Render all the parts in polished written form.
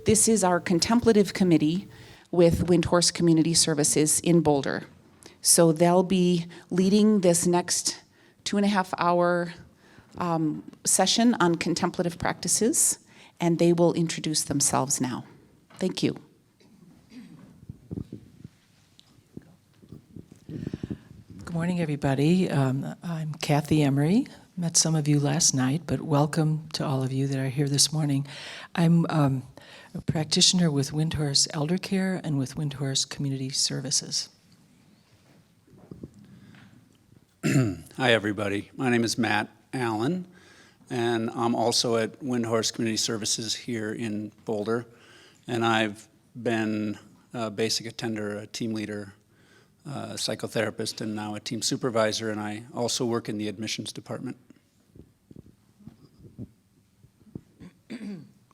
This is our contemplative committee with Windhorse Community Services in Boulder. So they'll be leading this next 2.5 hour session on contemplative practices, and they will introduce themselves now. Thank you. Good morning, everybody. I'm Kathy Emery. Met some of you last night, but welcome to all of you that are here this morning. I'm a practitioner with Windhorse Elder Care and with Windhorse Community Services. Hi, everybody. My name is Matt Allen, and I'm also at Windhorse Community Services here in Boulder. And I've been a basic attender, a team leader, a psychotherapist, and now a team supervisor, and I also work in the admissions department.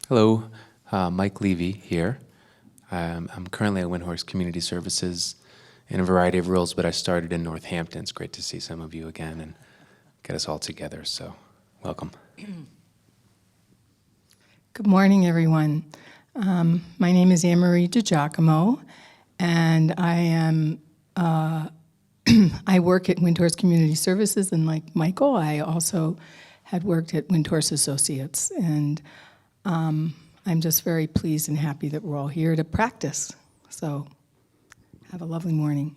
Hello, Mike Levy here. I'm currently at Windhorse Community Services in a variety of roles, but I started in Northampton. It's great to see some of you again and get us all together, so welcome. Good morning, everyone. My name is Marie DiGiaComo, and I am I work at Windhorse Community Services, and like Michael, I also had worked at Windhorse Associates, and I'm just very pleased and happy that we're all here to practice. So have a lovely morning.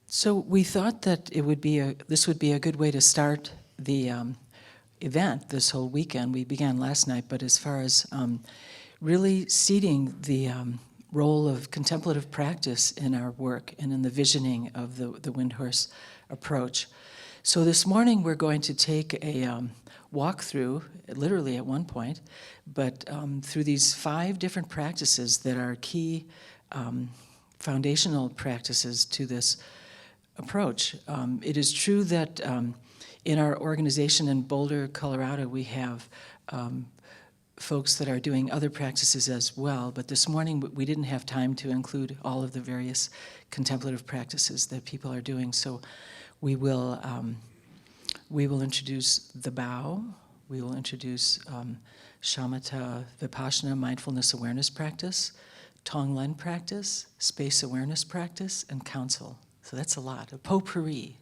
So we thought that this would be a good way to start the event this whole weekend. We began last night, but as far as really seeding the role of contemplative practice in our work and in the visioning of the Windhorse approach. So this morning we're going to take a walk through, literally at one point, but through these 5 different practices that are key foundational practices to this approach. It is true that in our organization in Boulder, Colorado, we have folks that are doing other practices as well, but this morning we didn't have time to include all of the various contemplative practices that people are doing, so we will introduce the bow, we will introduce shamatha vipassana mindfulness awareness practice, Tonglen practice, space awareness practice, and counsel. So that's a lot, a potpourri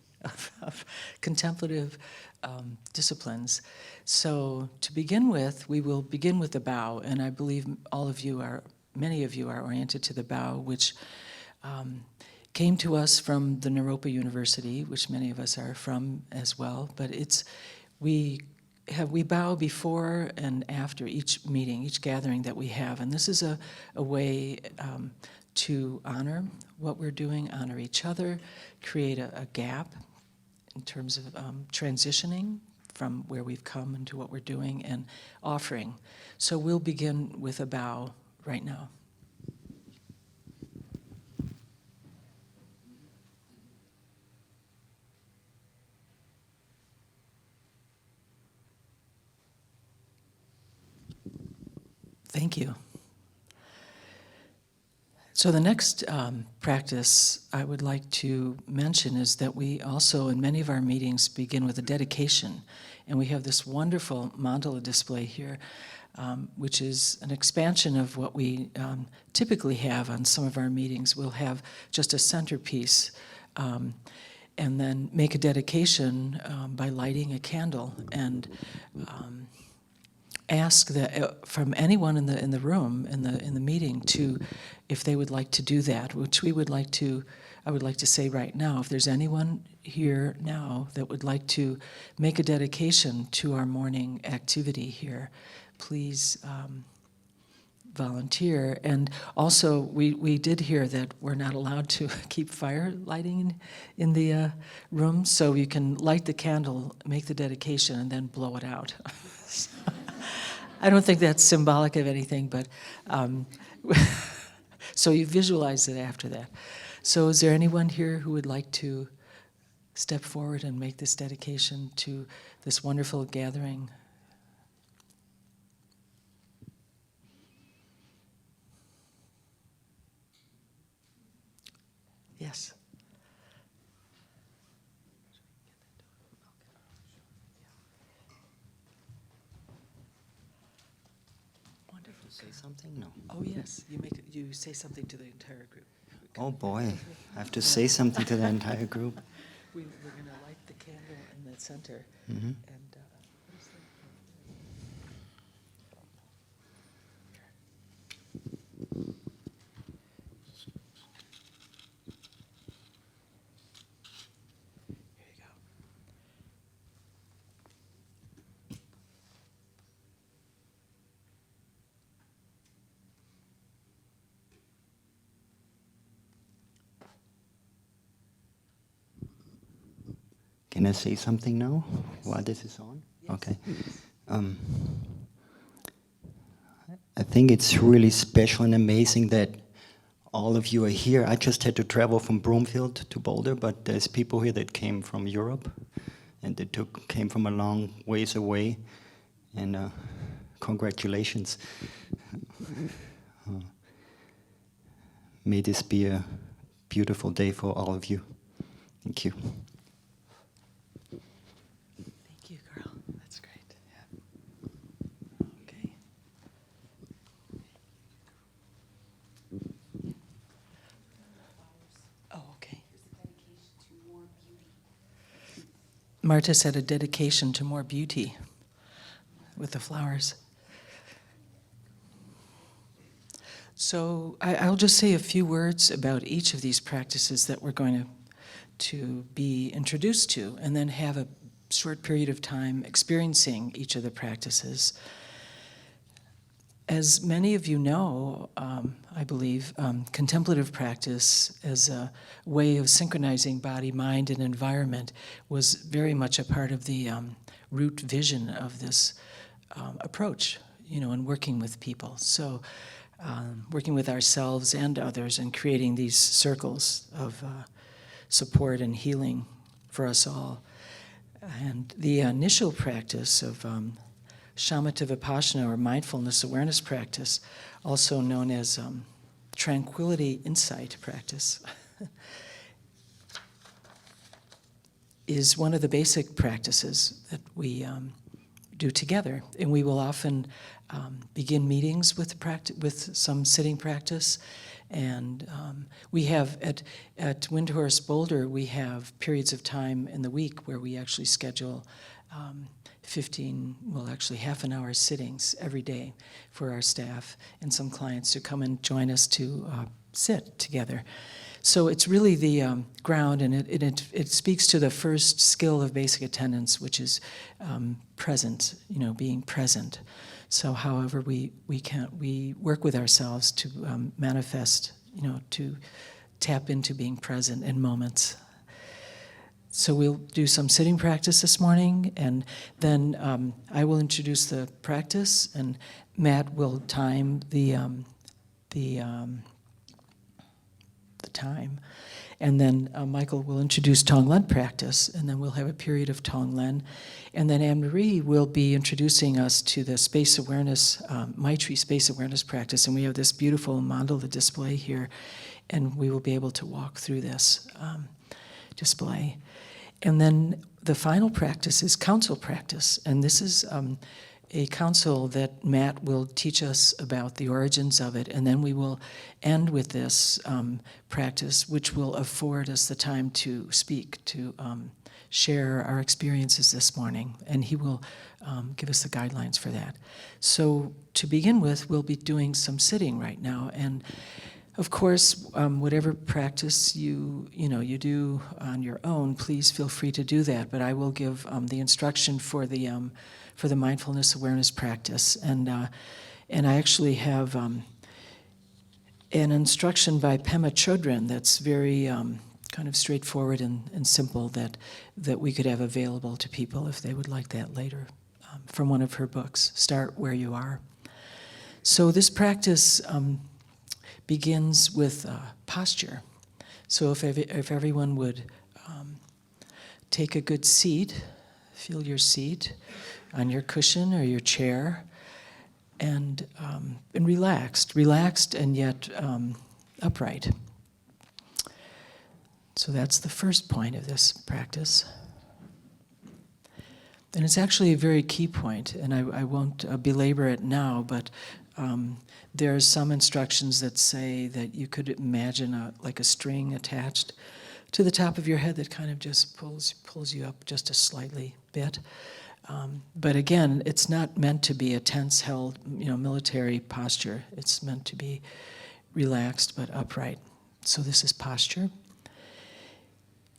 of contemplative disciplines. So to begin with, we will begin with the bow, and I believe many of you are oriented to the bow, which came to us from the Naropa University, which many of us are from as well, but we bow before and after each meeting, each gathering that we have, and this is a way to honor what we're doing, honor each other, create a gap in terms of transitioning from where we've come into what we're doing and offering. So we'll begin with a bow right now. Thank you. So the next practice I would like to mention is that we also, in many of our meetings, begin with a dedication. And we have this wonderful mandala display here, which is an expansion of what we typically have on some of our meetings. We'll have just a centerpiece and then make a dedication by lighting a candle and ask that from anyone in the room in the meeting to, if they would like to do that, which I would like to say right now, if there's anyone here now that would like to make a dedication to our morning activity here, please volunteer. And also, we did hear that we're not allowed to keep fire lighting in the room, so you can light the candle, make the dedication, and then blow it out. So, I don't think that's symbolic of anything, but so you visualize it after that. So is there anyone here who would like to step forward and make this dedication to this wonderful gathering? Yes. say something? No. Oh, yes, you say something to the entire group. Oh boy, I have to say something to the entire group. We're going to light the candle in the center. Mm-hmm. And here you go. Can I say something now while this is on? Okay. I think it's really special and amazing that all of you are here. I just had to travel from Broomfield to Boulder, but there's people here that came from Europe and they came from a long ways away. And congratulations. May this be a beautiful day for all of you. Thank you. Thank you, girl. That's great. Yeah. Okay. Oh, okay. Marta said a dedication to more beauty with the flowers. So I'll just say a few words about each of these practices that we're going to be introduced to, and then have a short period of time experiencing each of the practices. As many of you know, I believe, contemplative practice as a way of synchronizing body, mind, and environment was very much a part of the root vision of this approach, in working with people. So working with ourselves and others and creating these circles of support and healing for us all. And the initial practice of shamatha vipassana, or mindfulness awareness practice, also known as tranquility insight practice, is one of the basic practices that we do together. And we will often begin meetings with some sitting practice. And we have, at Windhorse Boulder, we have periods of time in the week where we actually schedule half an hour sittings every day for our staff and some clients to come and join us to sit together. So it's really the ground, and it speaks to the first skill of basic attendance, which is present, being present. So however we work with ourselves to manifest, to tap into being present in moments. So we'll do some sitting practice this morning, and then I will introduce the practice, and Matt will time the time. And then Michael will introduce Tonglen practice, and then we'll have a period of Tonglen. And then Anne-Marie will be introducing us to the space awareness, Maitri Space awareness practice. And we have this beautiful mandala display here, and we will be able to walk through this display. And then the final practice is council practice. And this is a council that Matt will teach us about the origins of it, and then we will end with this practice, which will afford us the time to speak, to share our experiences this morning, and he will give us the guidelines for that. So to begin with, we'll be doing some sitting right now, and of course, whatever practice you do on your own, please feel free to do that. But I will give the instruction for the mindfulness awareness practice, and I actually have an instruction by Pema Chodron that's very kind of straightforward and simple that we could have available to people if they would like that later, from one of her books. Start where you are. So this practice begins with posture. So if everyone would take a good seat, feel your seat on your cushion or your chair, and relaxed and yet upright. So that's the first point of this practice. And it's actually a very key point, and I won't belabor it now, but There are some instructions that say that you could imagine like a string attached to the top of your head that kind of just pulls you up just a slightly bit. But again, it's not meant to be a tense held, military posture. It's meant to be relaxed but upright. So this is posture.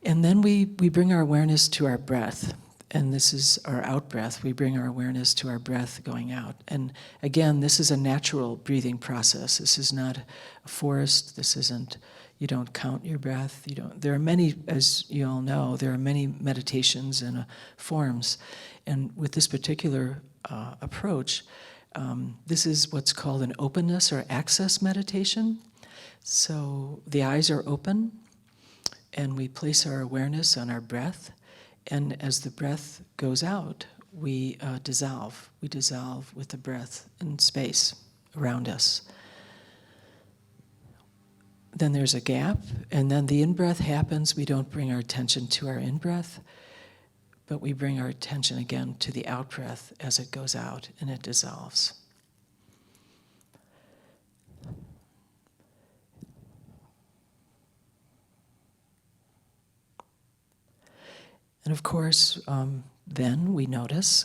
And then we bring our awareness to our breath. And this is our out breath. We bring our awareness to our breath going out. And again, this is a natural breathing process. This is not a forest. This isn't, you don't count your breath. There are many, as you all know, there are many meditations and forms. And with this particular approach, this is what's called an openness or access meditation. So the eyes are open, and we place our awareness on our breath. And as the breath goes out, we dissolve. We dissolve with the breath in space around us. Then there's a gap, and then the in-breath happens. We don't bring our attention to our in-breath, but we bring our attention again to the out-breath as it goes out and it dissolves. And of course, then we notice,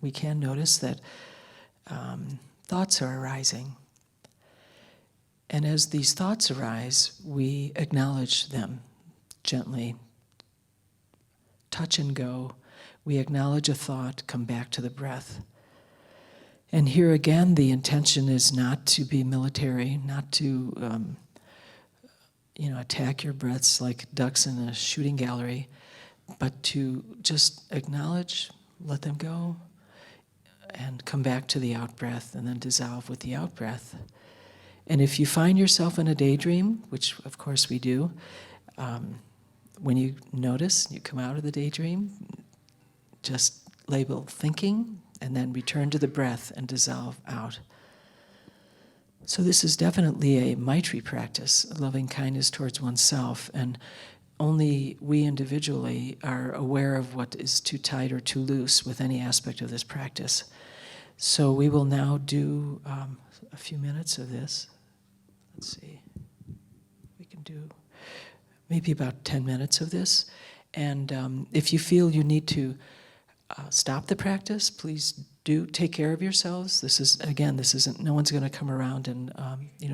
we can notice that thoughts are arising. And as these thoughts arise, we acknowledge them gently. Touch and go. We acknowledge a thought, come back to the breath. And here again, the intention is not to be military, not to attack your breaths like ducks in a shooting gallery, but to just acknowledge, let them go, and come back to the out-breath, and then dissolve with the out-breath. And if you find yourself in a daydream, which of course we do, when you notice, you come out of the daydream, just label thinking, and then return to the breath and dissolve out. So this is definitely a Maitri practice, loving kindness towards oneself, and only we individually are aware of what is too tight or too loose with any aspect of this practice. So we will now do a few minutes of this. Let's see. We can do maybe about 10 minutes of this. And if you feel you need to stop the practice, please do take care of yourselves. This isn't, no one's going to come around and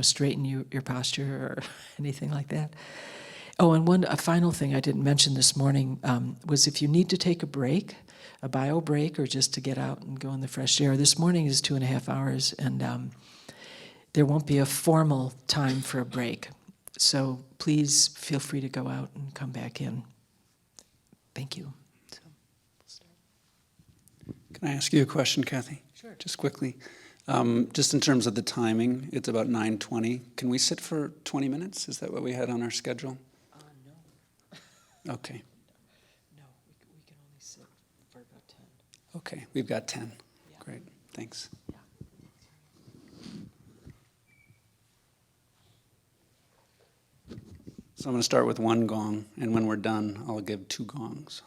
straighten your posture or anything like that. Oh, and a final thing I didn't mention this morning was if you need to take a break, a bio break, or just to get out and go in the fresh air. This morning is 2.5 hours, and there won't be a formal time for a break. So please feel free to go out and come back in. Thank you. So, we'll start. Can I ask you a question, Kathy? Sure. Just quickly. Just in terms of the timing, it's about 9:20. Can we sit for 20 minutes? Is that what we had on our schedule? No. Okay. No, we can only sit for about 10. Okay, we've got 10. Yeah. Great, thanks. Yeah. So I'm going to start with one gong, and when we're done, I'll give 2 gongs.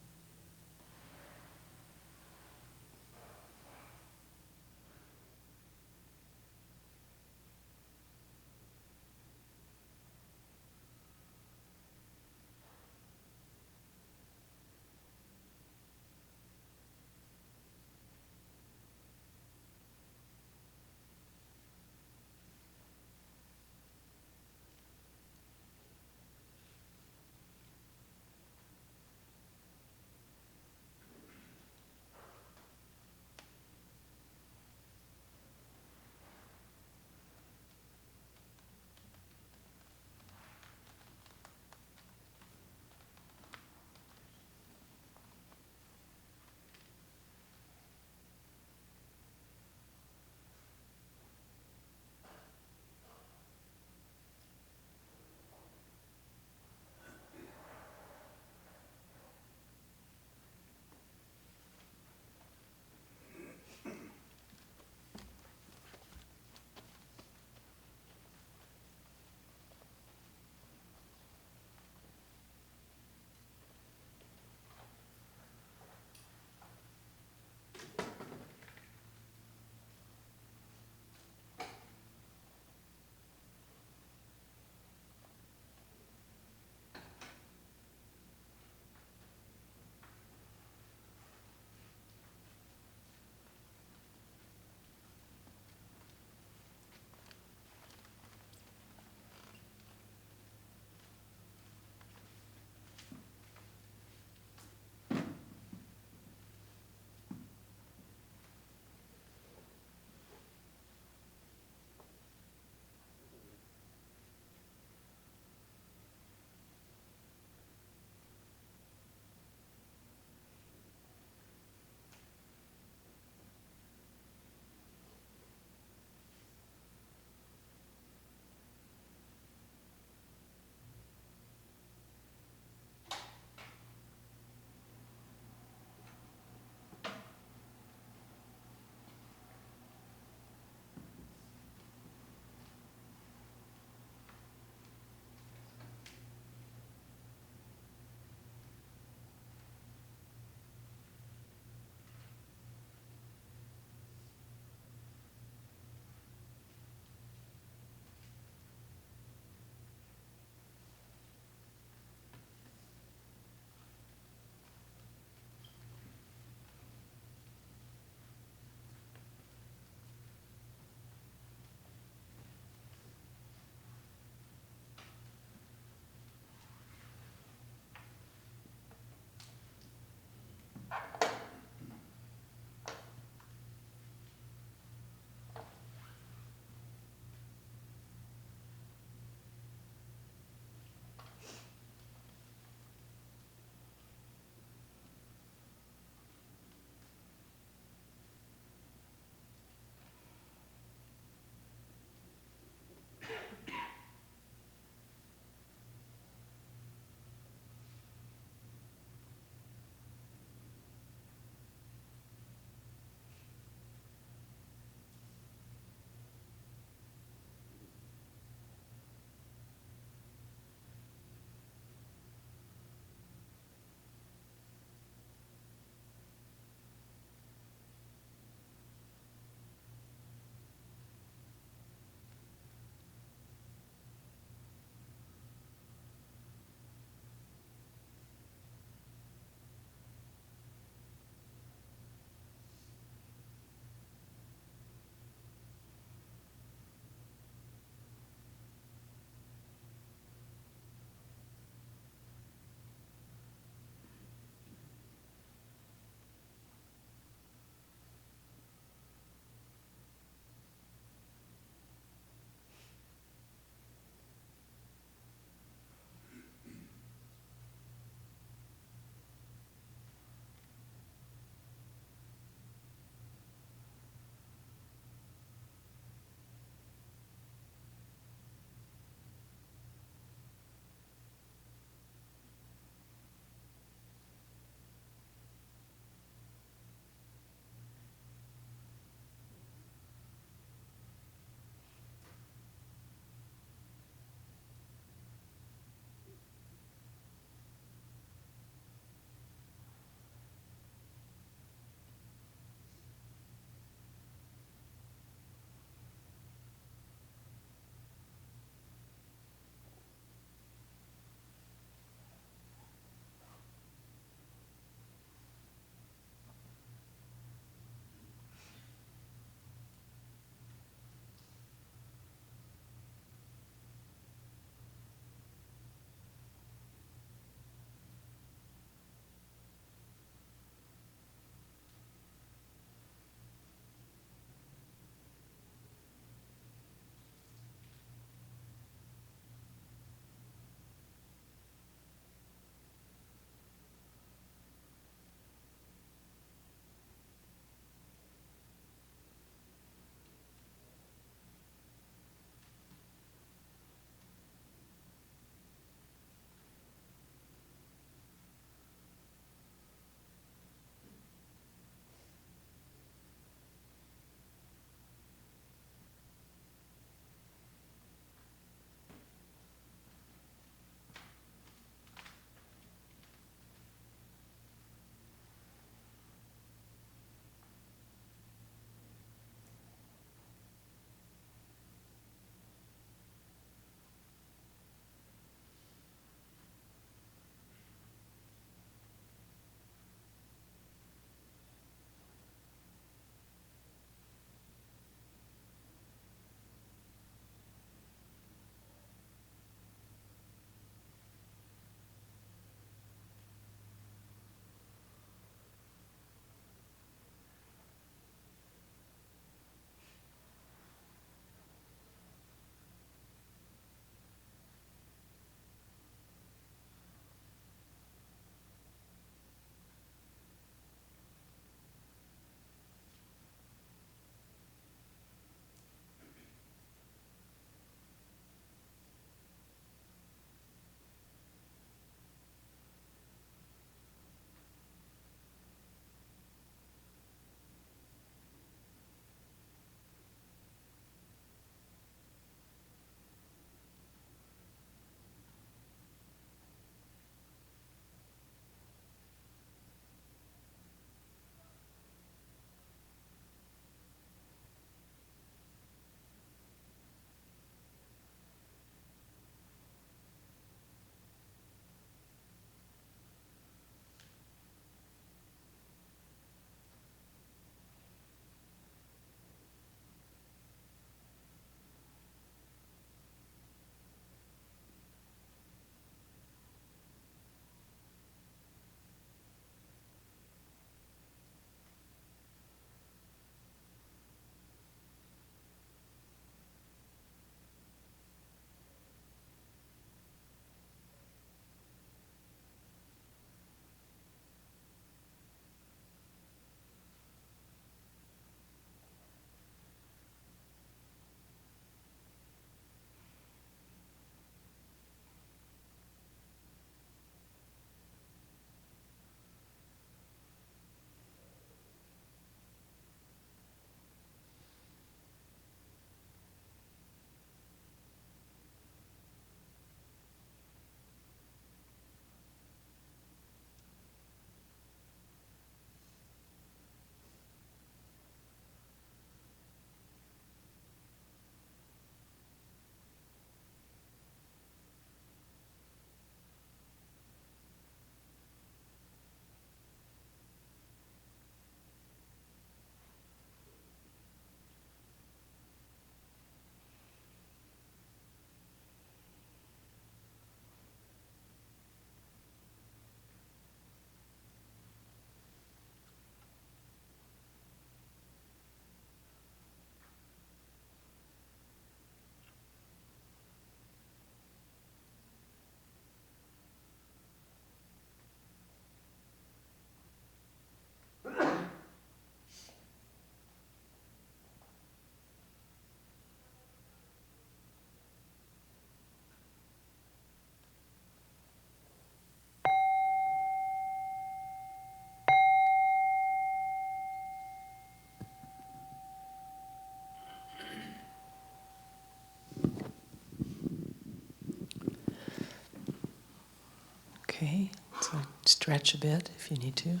stretch a bit if you need to.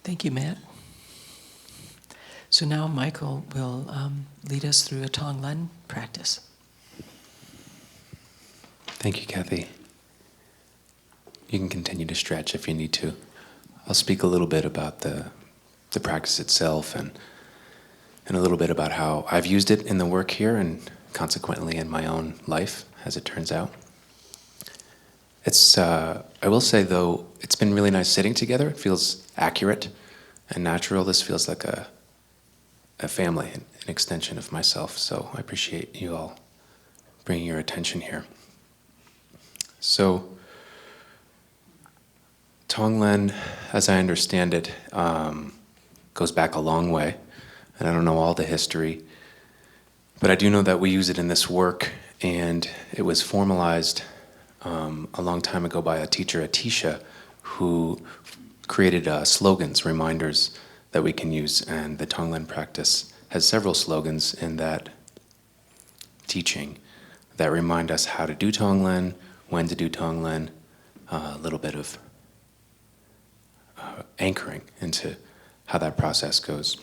Thank you, Matt. So now Michael will lead us through a Tonglen practice. Thank you, Kathy. You can continue to stretch if you need to. I'll speak a little bit about the practice itself and a little bit about how I've used it in the work here and consequently in my own life, as it turns out. It's, I will say though, it's been really nice sitting together. It feels accurate and natural. This feels like a family, an extension of myself. So I appreciate you all bringing your attention here. So, Tonglen, as I understand it, goes back a long way, and I don't know all the history, but I do know that we use it in this work, and it was formalized a long time ago by a teacher, Atisha, who created slogans, reminders that we can use, and the Tonglen practice has several slogans in that teaching that remind us how to do Tonglen, when to do Tonglen, a little bit of anchoring into how that process goes.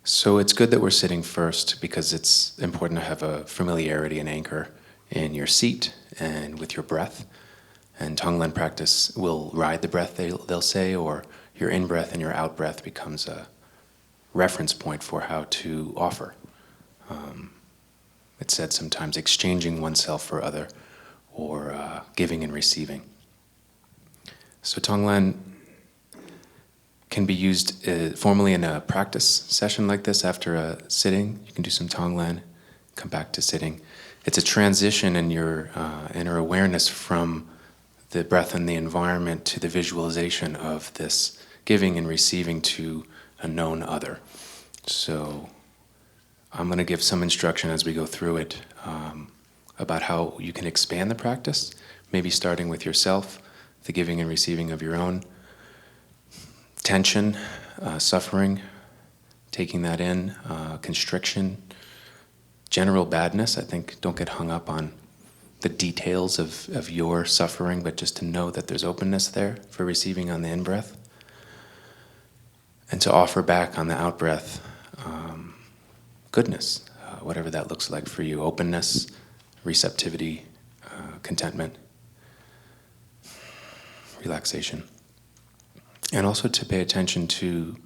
So it's good that we're sitting first because it's important to have a familiarity and anchor in your seat and with your breath. And Tonglen practice will ride the breath, they'll say, or your in-breath and your out-breath becomes a reference point for how to offer. It's said sometimes exchanging oneself for other or giving and receiving. So Tonglen can be used formally in a practice session like this after a sitting. You can do some Tonglen, come back to sitting. It's a transition in your inner awareness from the breath and the environment to the visualization of this giving and receiving to a known other. So I'm going to give some instruction as we go through it about how you can expand the practice, maybe starting with yourself, the giving and receiving of your own tension, suffering, taking that in, constriction, general badness. I think don't get hung up on the details of your suffering, but just to know that there's openness there for receiving on the in-breath. And to offer back on the out-breath goodness, whatever that looks like for you, openness, receptivity, contentment, relaxation. And also to pay attention to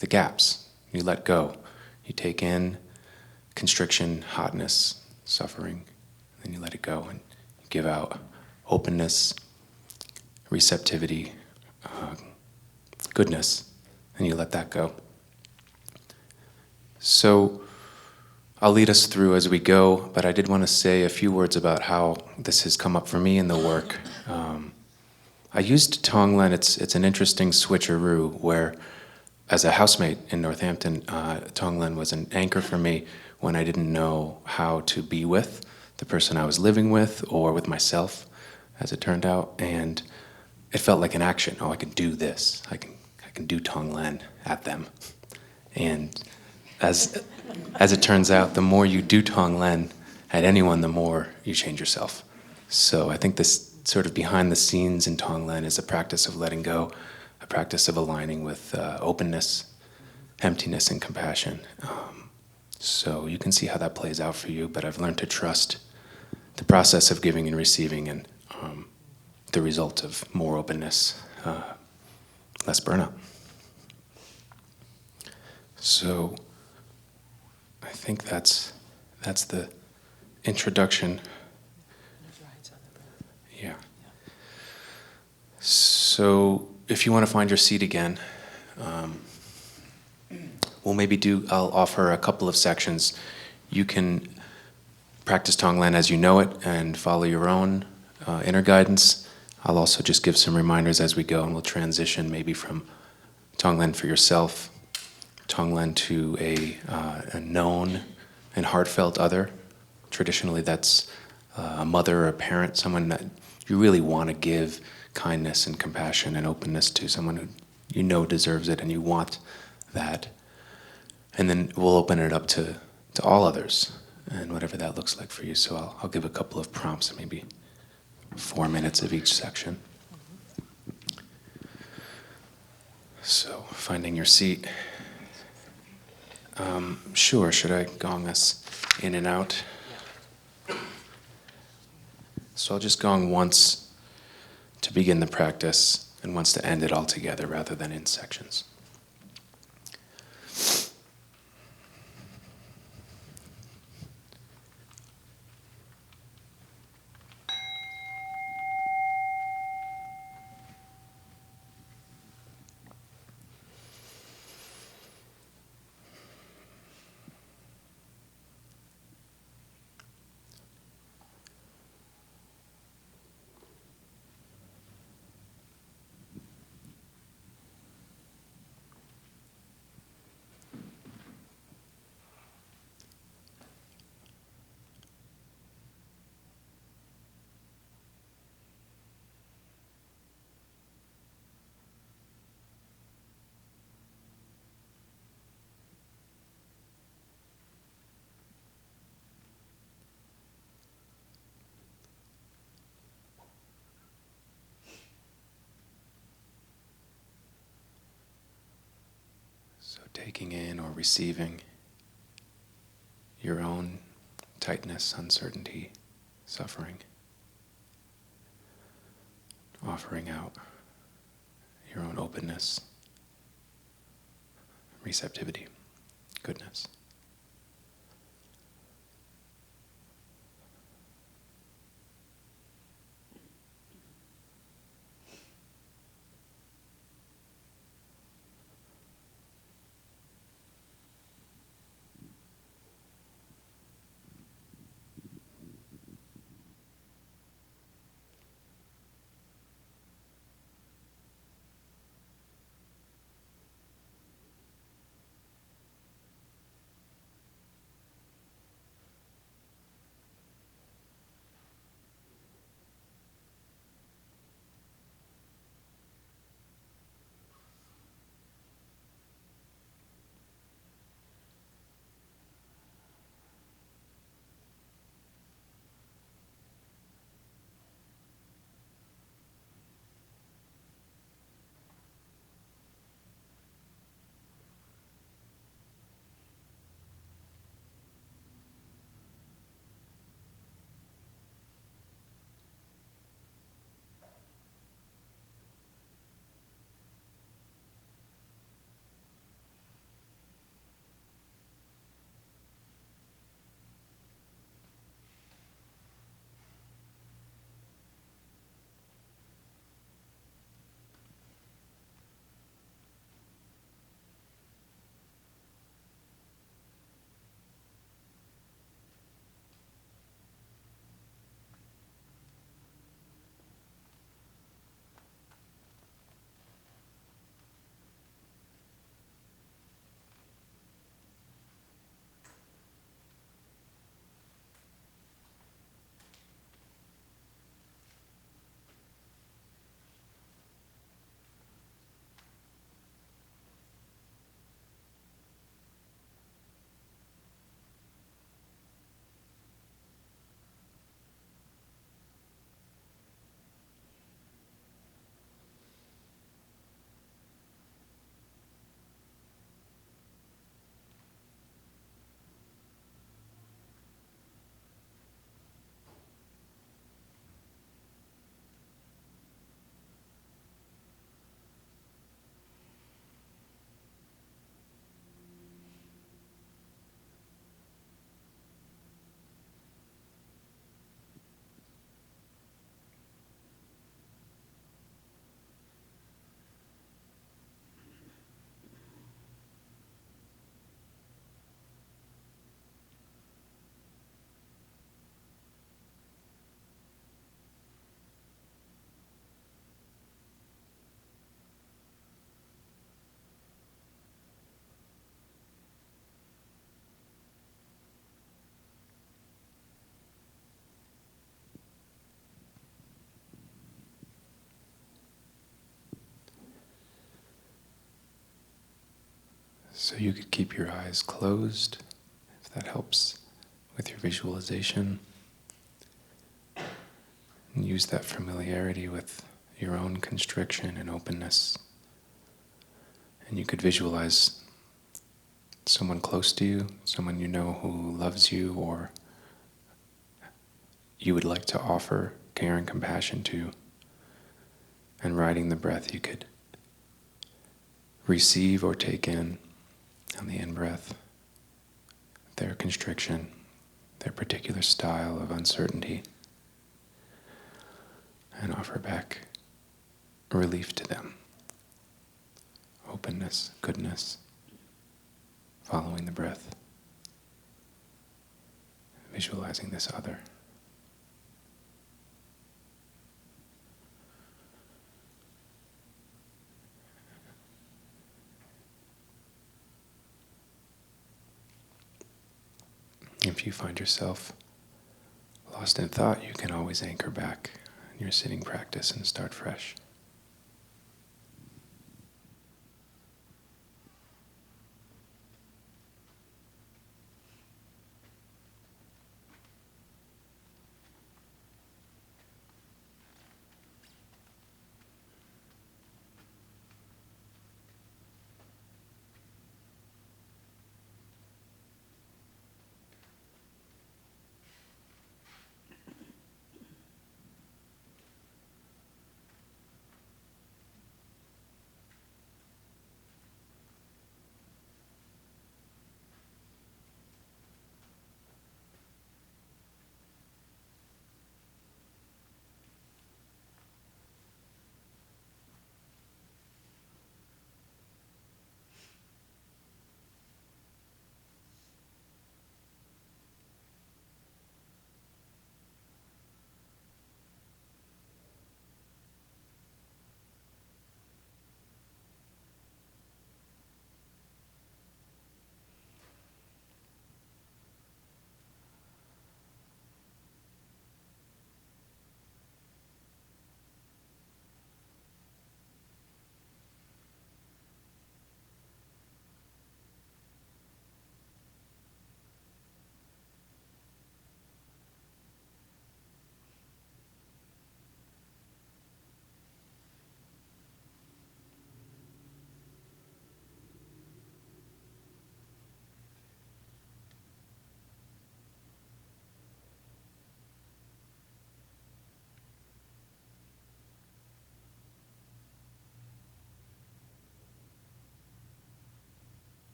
the gaps. You let go. You take in constriction, hotness, suffering, then you let it go and you give out openness, receptivity, goodness, and you let that go. So I'll lead us through as we go, but I did want to say a few words about how this has come up for me in the work. I used Tonglen. It's an interesting switcheroo where, as a housemate in Northampton, Tonglen was an anchor for me when I didn't know how to be with the person I was living with or with myself, as it turned out, and it felt like an action. Oh, I can do this. I can do Tonglen at them. And as it turns out, the more you do Tonglen at anyone, the more you change yourself. So I think this sort of behind the scenes in Tonglen is a practice of letting go, a practice of aligning with openness, emptiness, and compassion. So you can see how that plays out for you, but I've learned to trust the process of giving and receiving and the result of more openness, less burnout. So I think that's the introduction. Yeah. So if you want to find your seat again, I'll offer a couple of sections. You can practice Tonglen as you know it and follow your own inner guidance. I'll also just give some reminders as we go, and we'll transition maybe from Tonglen for yourself, Tonglen to a known and heartfelt other. Traditionally, that's a mother or a parent, someone that you really want to give kindness and compassion and openness to, someone who you know deserves it and you want that. And then we'll open it up to all others and whatever that looks like for you. So I'll give a couple of prompts, maybe 4 minutes of each section. So finding your seat. Sure, should I gong us in and out? So I'll just gong once to begin the practice and once to end it all together rather than in sections. So taking in or receiving your own tightness, uncertainty, suffering. Offering out your own openness, receptivity, goodness. So you could keep your eyes closed, if that helps with your visualization. And use that familiarity with your own constriction and openness. And you could visualize someone close to you, someone you know who loves you or you would like to offer care and compassion to. And riding the breath, you could receive or take in on the in-breath their constriction, their particular style of uncertainty, and offer back relief to them. Openness, goodness, following the breath, visualizing this other. If you find yourself lost in thought, you can always anchor back in your sitting practice and start fresh.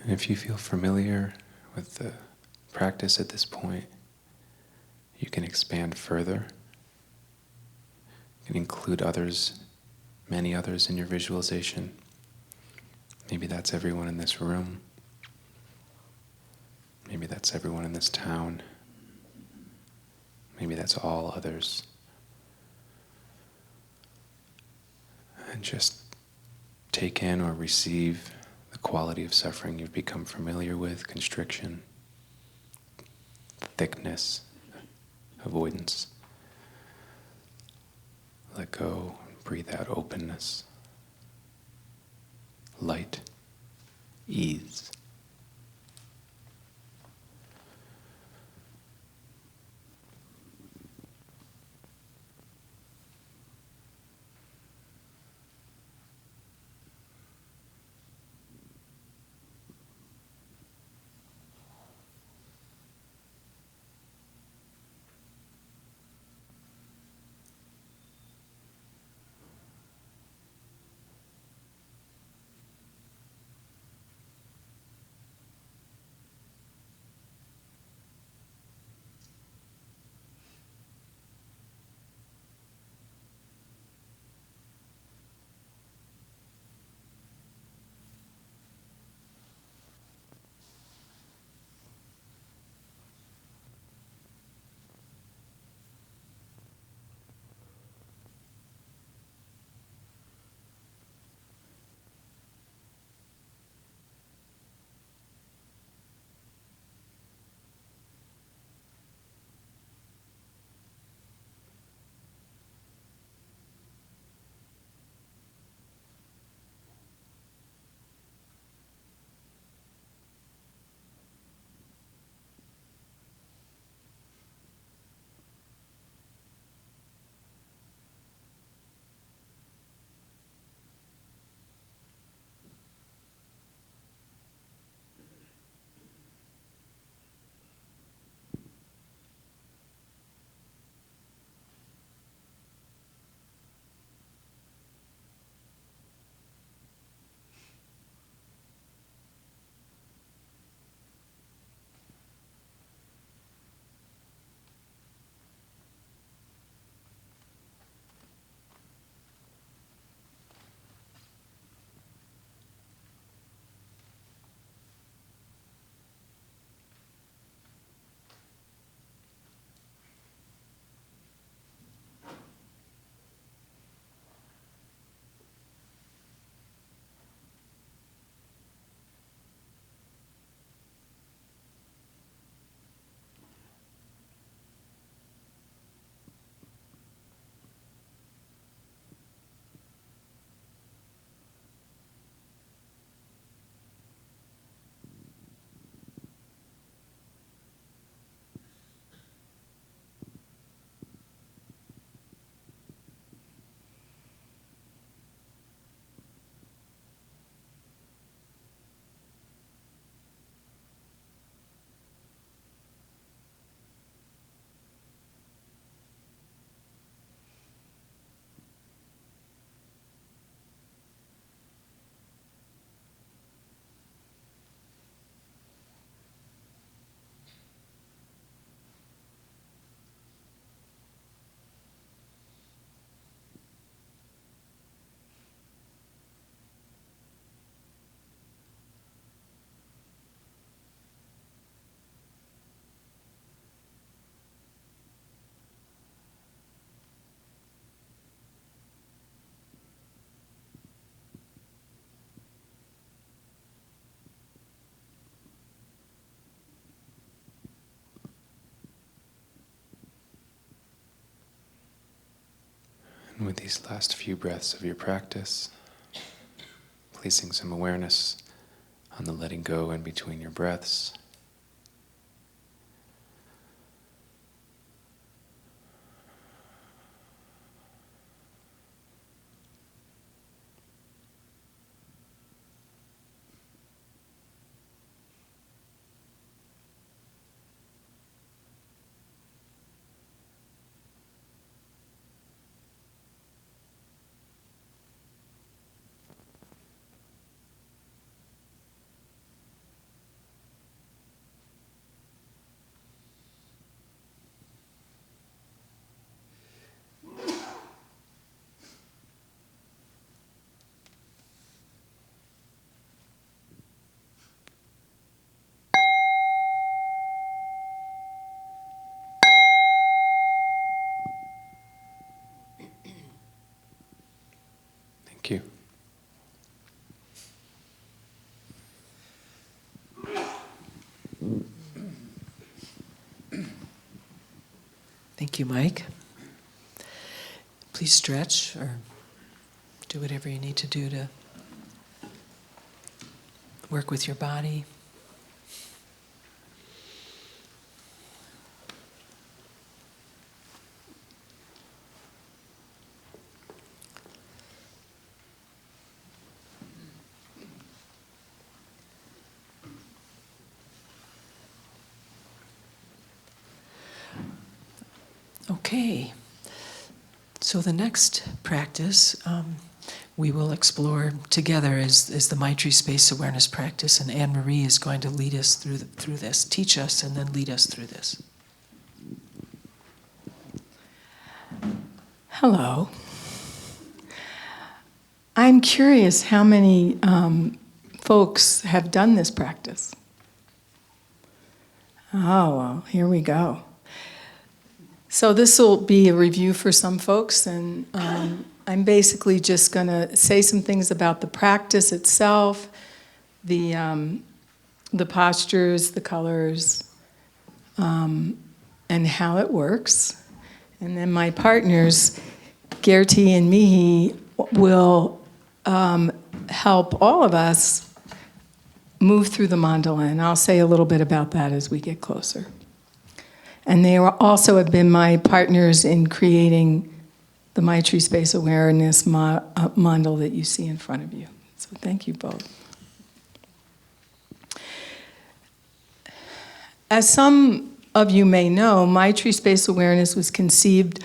And if you feel familiar with the practice at this point, you can expand further. You can include others, many others in your visualization. Maybe that's everyone in this room. Maybe that's everyone in this town. Maybe that's all others. And just take in or receive the quality of suffering you've become familiar with: constriction, thickness, avoidance. Let go, breathe out openness, light, ease. And with these last few breaths of your practice, placing some awareness on the letting go in between your breaths. Thank you. Thank you, Mike. Please stretch or do whatever you need to do to work with your body. Okay, so the next practice we will explore together is the Maitri Space awareness practice, and Anne-Marie is going to lead us through this, teach us, and then lead us through this. Hello. I'm curious how many folks have done this practice. Oh, well, here we go. So this will be a review for some folks, and I'm basically just going to say some things about the practice itself, the postures, the colors, and how it works. And then my partners, Gertie and Mihi, will help all of us move through the mandala, and I'll say a little bit about that as we get closer. And they also have been my partners in creating the Maitri Space Awareness mandala that you see in front of you. So thank you both. As some of you may know, Maitri Space Awareness was conceived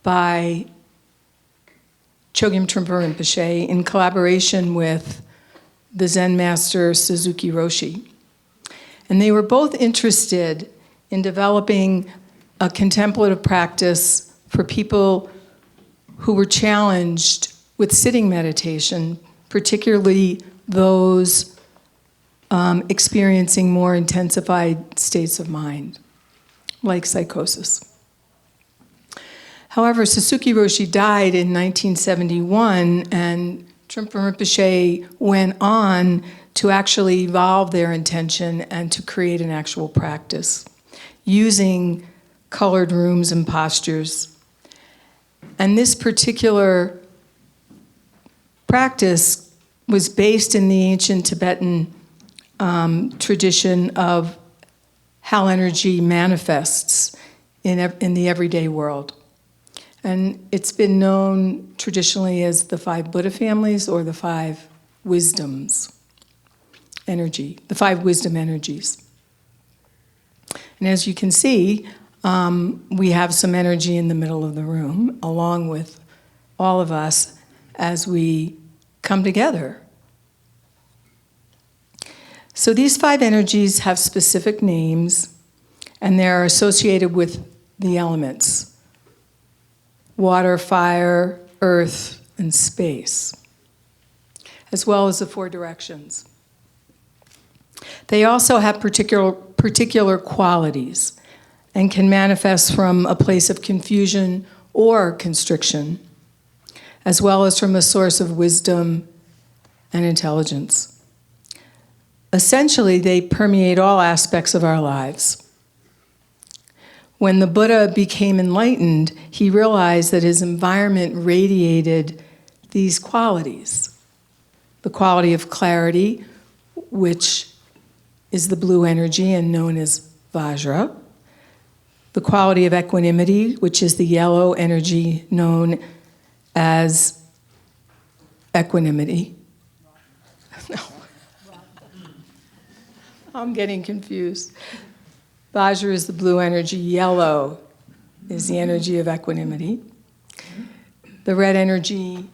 by Chogyam Trungpa Rinpoche in collaboration with the Zen master Suzuki Roshi. And they were both interested in developing a contemplative practice for people who were challenged with sitting meditation, particularly those experiencing more intensified states of mind, like psychosis. However, Suzuki Roshi died in 1971, and Trungpa Rinpoche went on to actually evolve their intention and to create an actual practice using colored rooms and postures. And this particular practice was based in the ancient Tibetan tradition of how energy manifests in the everyday world. And it's been known traditionally as the 5 Buddha families or the 5 wisdoms energy, the 5 wisdom energies. And as you can see, we have some energy in the middle of the room, along with all of us as we come together. So these 5 energies have specific names, and they're associated with the elements: water, fire, earth, and space, as well as the 4 directions. They also have particular qualities and can manifest from a place of confusion or constriction, as well as from a source of wisdom and intelligence. Essentially, they permeate all aspects of our lives. When the Buddha became enlightened, he realized that his environment radiated these qualities: the quality of clarity, which is the blue energy and known as Vajra; the quality of equanimity, which is the yellow energy known as equanimity. No. I'm getting confused. Vajra is the blue energy, yellow is the energy of equanimity. The red energy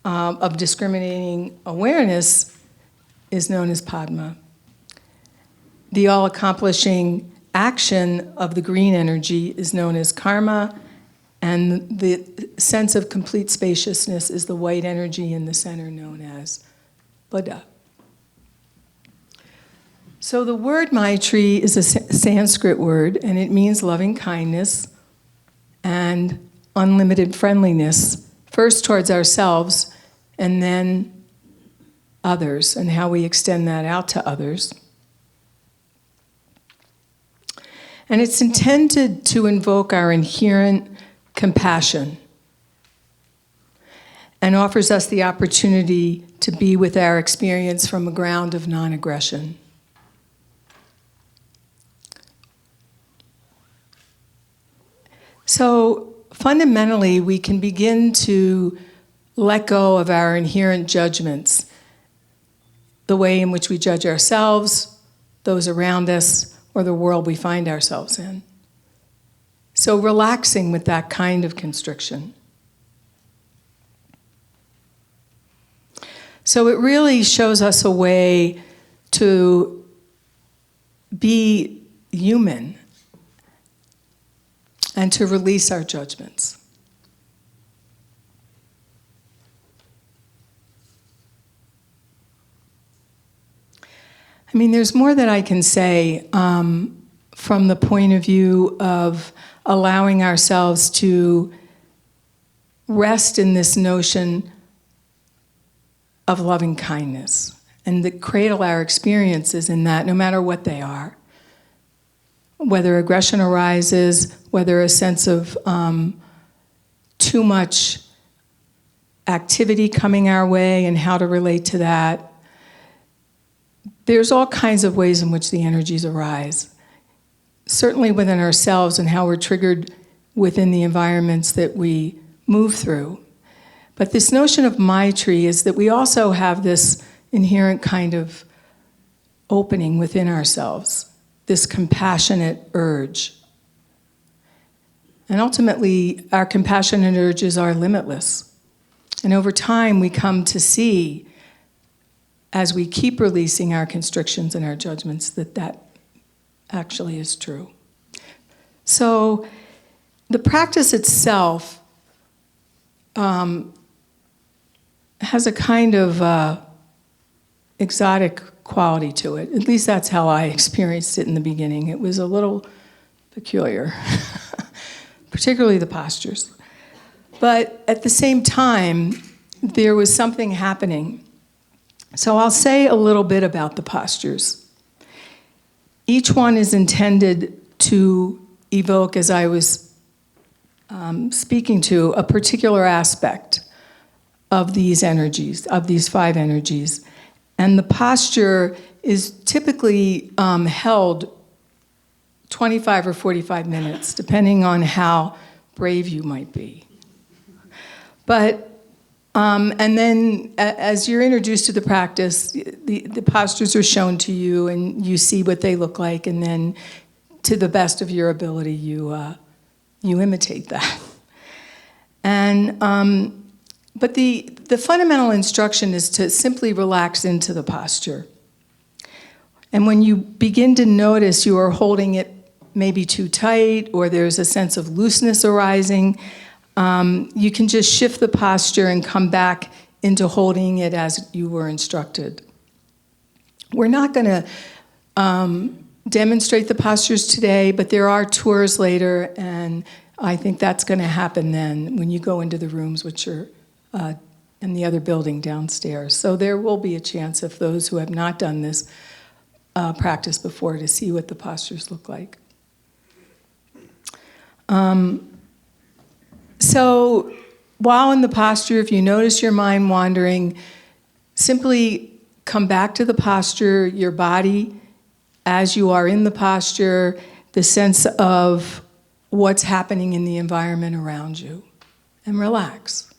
of discriminating awareness is known as Padma. The all-accomplishing action of the green energy is known as karma, and the sense of complete spaciousness is the white energy in the center, known as Buddha. So the word Maitri is a Sanskrit word, and it means loving kindness and unlimited friendliness, first towards ourselves and then others, and how we extend that out to others. And it's intended to invoke our inherent compassion and offers us the opportunity to be with our experience from a ground of non-aggression. So fundamentally, we can begin to let go of our inherent judgments, the way in which we judge ourselves, those around us, or the world we find ourselves in. So relaxing with that kind of constriction. So it really shows us a way to be human and to release our judgments. I mean, there's more that I can say from the point of view of allowing ourselves to rest in this notion of loving kindness and to cradle our experiences in that, no matter what they are. Whether aggression arises, whether a sense of too much activity coming our way and how to relate to that. There's all kinds of ways in which the energies arise. Certainly within ourselves and how we're triggered within the environments that we move through. But this notion of Maitri is that we also have this inherent kind of opening within ourselves, this compassionate urge. And ultimately, our compassionate urges are limitless. And over time, we come to see, as we keep releasing our constrictions and our judgments, that that actually is true. So the practice itself has a kind of exotic quality to it. At least that's how I experienced it in the beginning. It was a little peculiar, particularly the postures. But at the same time, there was something happening. So I'll say a little bit about the postures. Each one is intended to evoke, as I was speaking to, a particular aspect of these energies, of these 5 energies. And the posture is typically held 25 or 45 minutes, depending on how brave you might be. But and then as you're introduced to the practice, the postures are shown to you and you see what they look like, and then to the best of your ability, you imitate that. And but the fundamental instruction is to simply relax into the posture. And when you begin to notice you are holding it maybe too tight, or there's a sense of looseness arising, you can just shift the posture and come back into holding it as you were instructed. We're not going to demonstrate the postures today, but there are tours later, and I think that's going to happen then when you go into the rooms, which are in the other building downstairs. So there will be a chance of those who have not done this practice before to see what the postures look like. So while in the posture, if you notice your mind wandering, simply come back to the posture, your body, as you are in the posture, the sense of what's happening in the environment around you, and relax.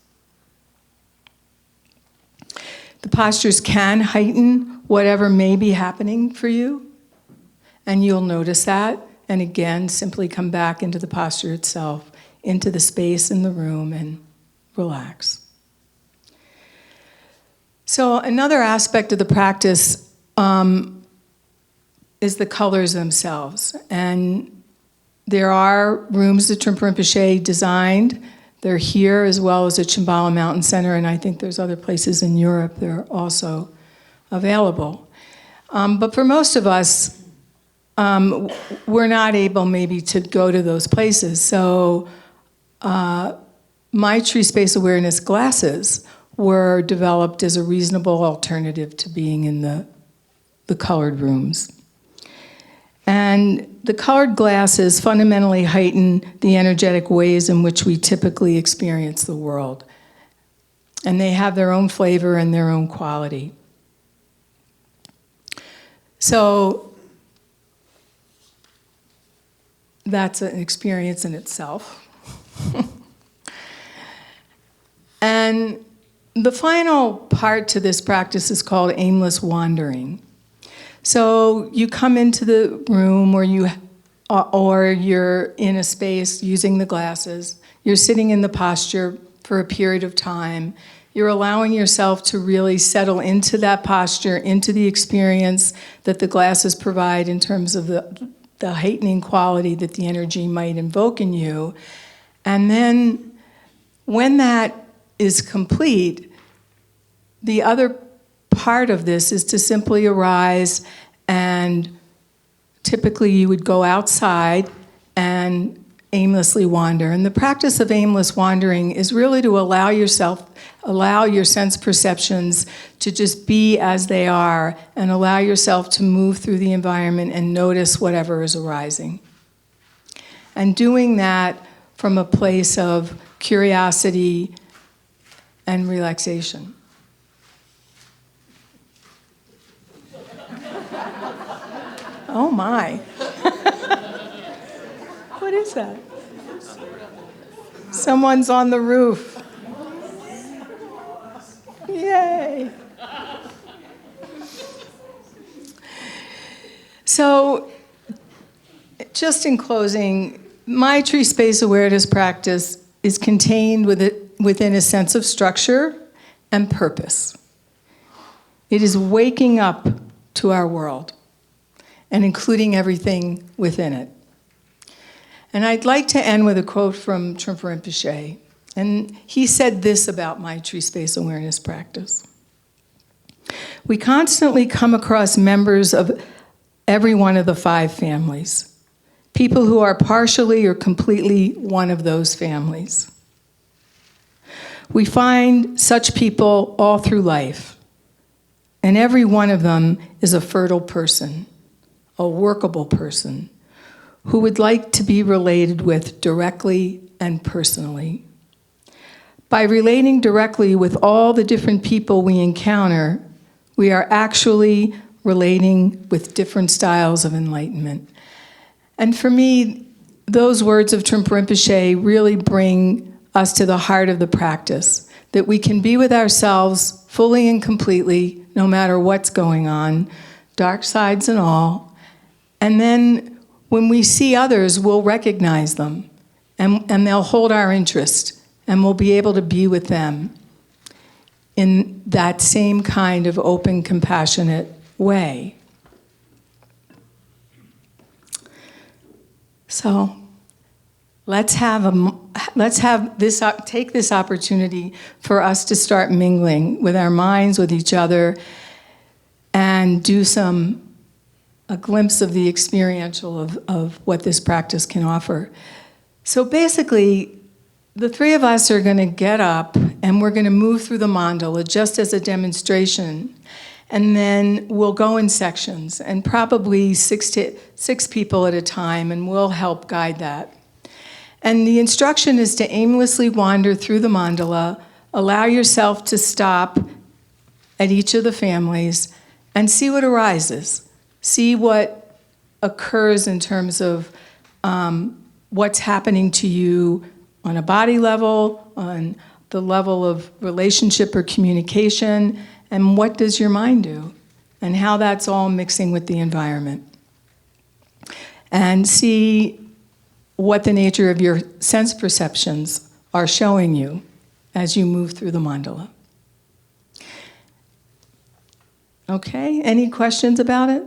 The postures can heighten whatever may be happening for you, and you'll notice that, and again, simply come back into the posture itself, into the space in the room, and relax. So another aspect of the practice is the colors themselves. And there are rooms that Trungpa Rinpoche designed. They're here as well as at Shambhala Mountain Center, and I think there's other places in Europe that are also available. But for most of us, we're not able maybe to go to those places. So Maitri Space Awareness glasses were developed as a reasonable alternative to being in the colored rooms. And the colored glasses fundamentally heighten the energetic ways in which we typically experience the world. And they have their own flavor and their own quality. So that's an experience in itself. And the final part to this practice is called aimless wandering. So you come into the room or you're in a space using the glasses. You're sitting in the posture for a period of time. You're allowing yourself to really settle into that posture, into the experience that the glasses provide in terms of the heightening quality that the energy might invoke in you. And then when that is complete, the other part of this is to simply arise, and typically you would go outside and aimlessly wander. And the practice of aimless wandering is really to allow your sense perceptions to just be as they are, and allow yourself to move through the environment and notice whatever is arising. And doing that from a place of curiosity and relaxation. Oh my. What is that? Someone's on the roof. Yay. So, just in closing, Maitri Space awareness practice is contained within a sense of structure and purpose. It is waking up to our world and including everything within it. And I'd like to end with a quote from Trungpa Rinpoche. And he said this about Maitri Space awareness practice. We constantly come across members of every one of the 5 families, people who are partially or completely one of those families. We find such people all through life, and every one of them is a fertile person, a workable person, who would like to be related with directly and personally. By relating directly with all the different people we encounter, we are actually relating with different styles of enlightenment. And for me, those words of Trungpa Rinpoche really bring us to the heart of the practice, that we can be with ourselves fully and completely, no matter what's going on, dark sides and all. And then when we see others, we'll recognize them, and they'll hold our interest, and we'll be able to be with them in that same kind of open, compassionate way. So let's take this opportunity for us to start mingling with our minds, with each other, and do a glimpse of the experiential of what this practice can offer. So basically, the 3 of us are going to get up and we're going to move through the mandala just as a demonstration. And then we'll go in sections, and probably 6 people at a time, and we'll help guide that. And the instruction is to aimlessly wander through the mandala, allow yourself to stop at each of the families, and see what arises. See what occurs in terms of what's happening to you on a body level, on the level of relationship or communication, and what does your mind do, and how that's all mixing with the environment. And see what the nature of your sense perceptions are showing you as you move through the mandala. Okay, any questions about it?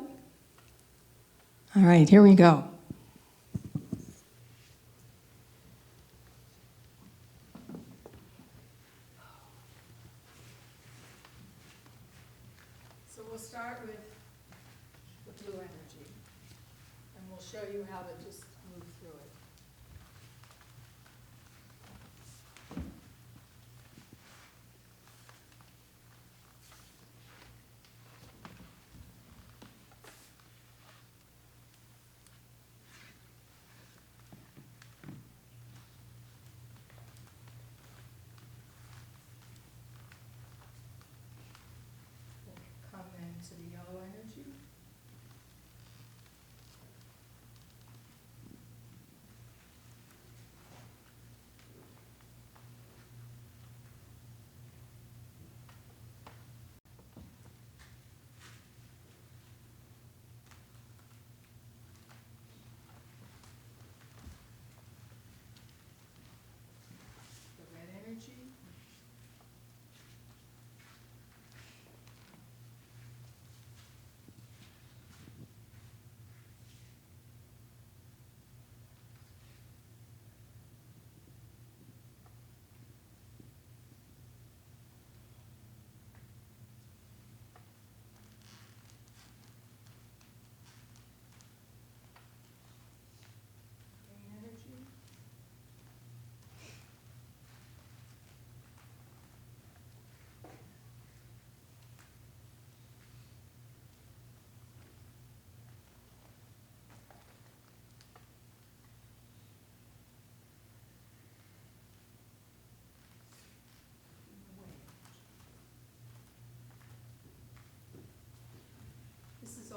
All right, here we go. So we'll start with the blue energy, and we'll show you how to just move through it.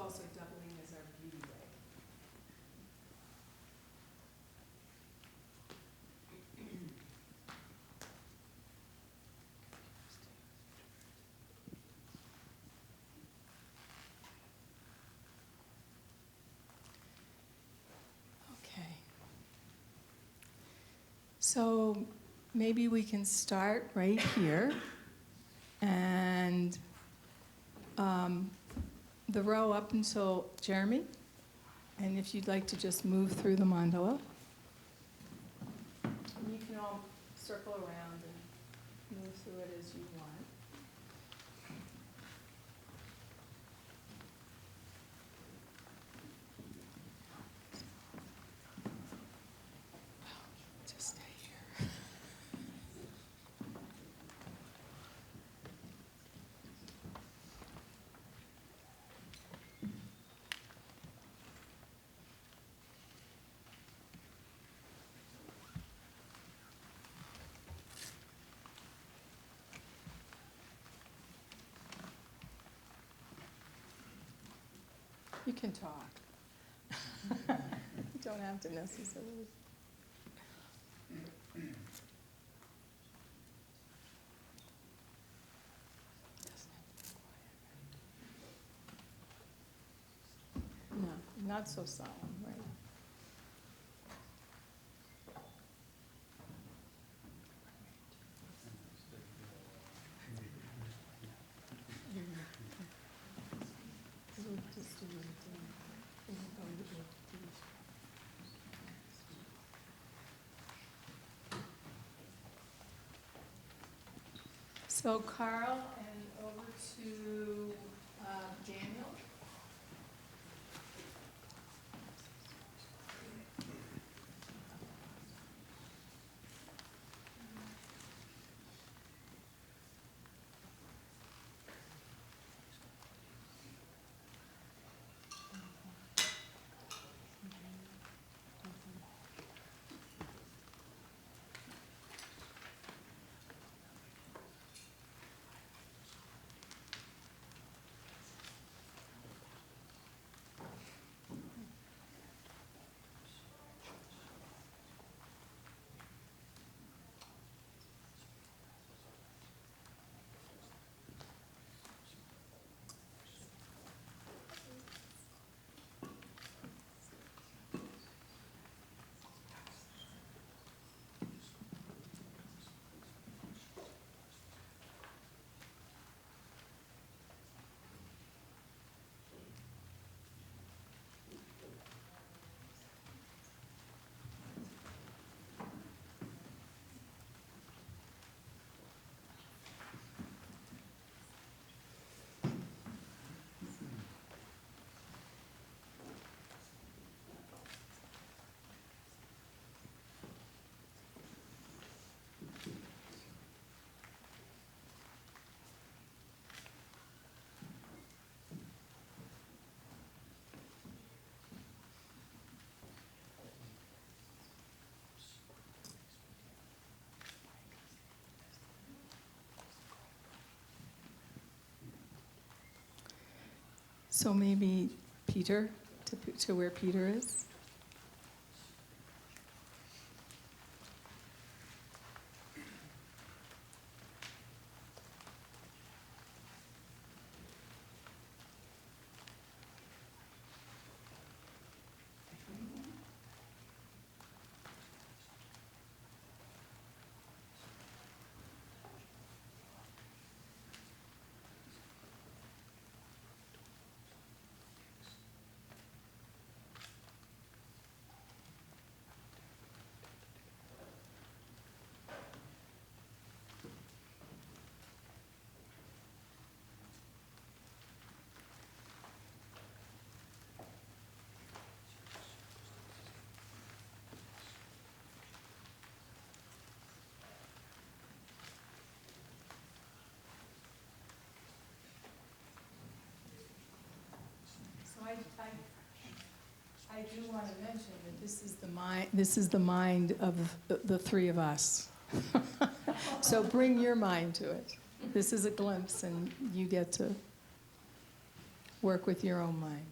also doubling as our beauty way. Okay. So maybe we can start right here. And the row up until Jeremy. And if you'd like to just move through the mandala. And you can all circle around and move through it as you want. Just stay here. You can talk. You don't have to necessarily. No, not so solemn, right? So Carl, and over to Daniel. So maybe Peter, to where Peter is. I do want to mention that this is the mind of the three of us. So bring your mind to it. This is a glimpse, and you get to work with your own mind.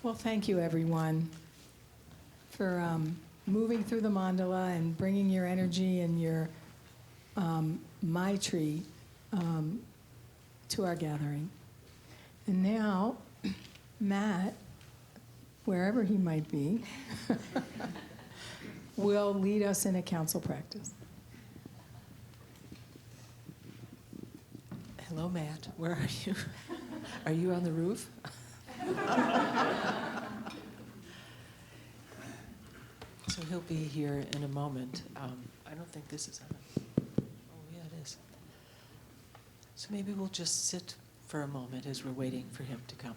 Well, thank you, everyone, for moving through the mandala and bringing your energy and your Maitri to our gathering. And now, Matt, wherever he might be, will lead us in a council practice. Hello, Matt. Where are you? Are you on the roof? So he'll be here in a moment. I don't think this is on. Oh, yeah, it is. So maybe we'll just sit for a moment as we're waiting for him to come.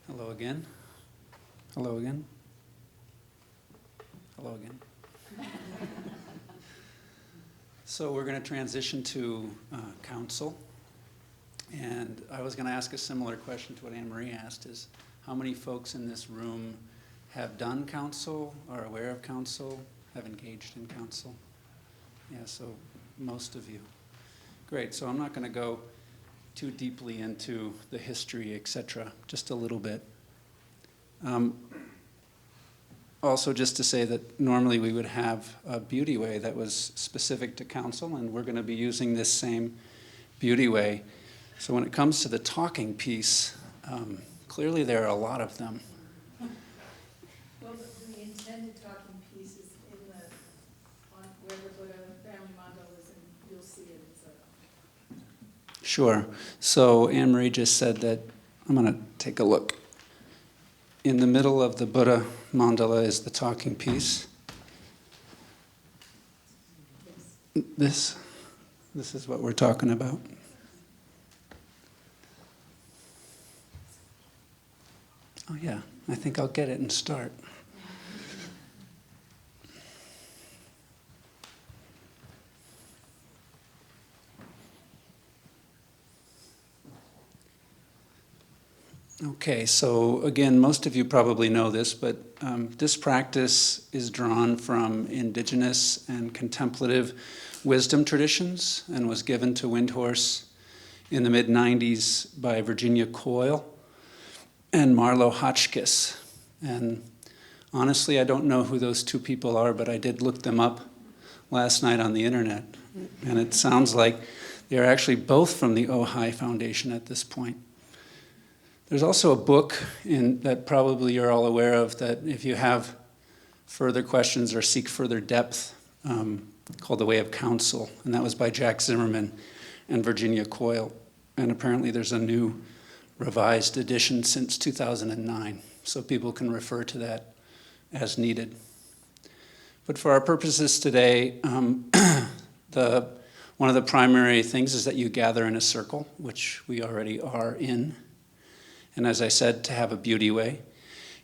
Hello again. Hello again. Hello again. So we're going to transition to council. And I was going to ask a similar question to what Anne-Marie asked, is how many folks in this room have done council, are aware of council, have engaged in council? Yeah, so most of you. Great, so I'm not going to go too deeply into the history, etc., just a little bit. Also, just to say that normally we would have a beauty way that was specific to council, and we're going to be using this same beauty way. So when it comes to the talking piece, clearly there are a lot of them. Well, the intended talking piece is in where the Buddha family mandala is, and you'll see it. Sure. So Anne-Marie just said that, I'm going to take a look. In the middle of the Buddha mandala is the talking piece. This is what we're talking about. Oh yeah, I think I'll get it and start. Okay, so again, most of you probably know this, but this practice is drawn from indigenous and contemplative wisdom traditions and was given to Windhorse in the mid-90s by Virginia Coyle and Marlo Hotchkiss. And honestly, I don't know who those two people are, but I did look them up last night on the internet. And it sounds like they're actually both from the Ojai Foundation at this point. There's also a book that probably you're all aware of that if you have further questions or seek further depth, called The Way of Counsel, and that was by Jack Zimmerman and Virginia Coyle. And apparently there's a new revised edition since 2009, so people can refer to that as needed. But for our purposes today, one of the primary things is that you gather in a circle, which we already are in. And as I said, to have a beauty way.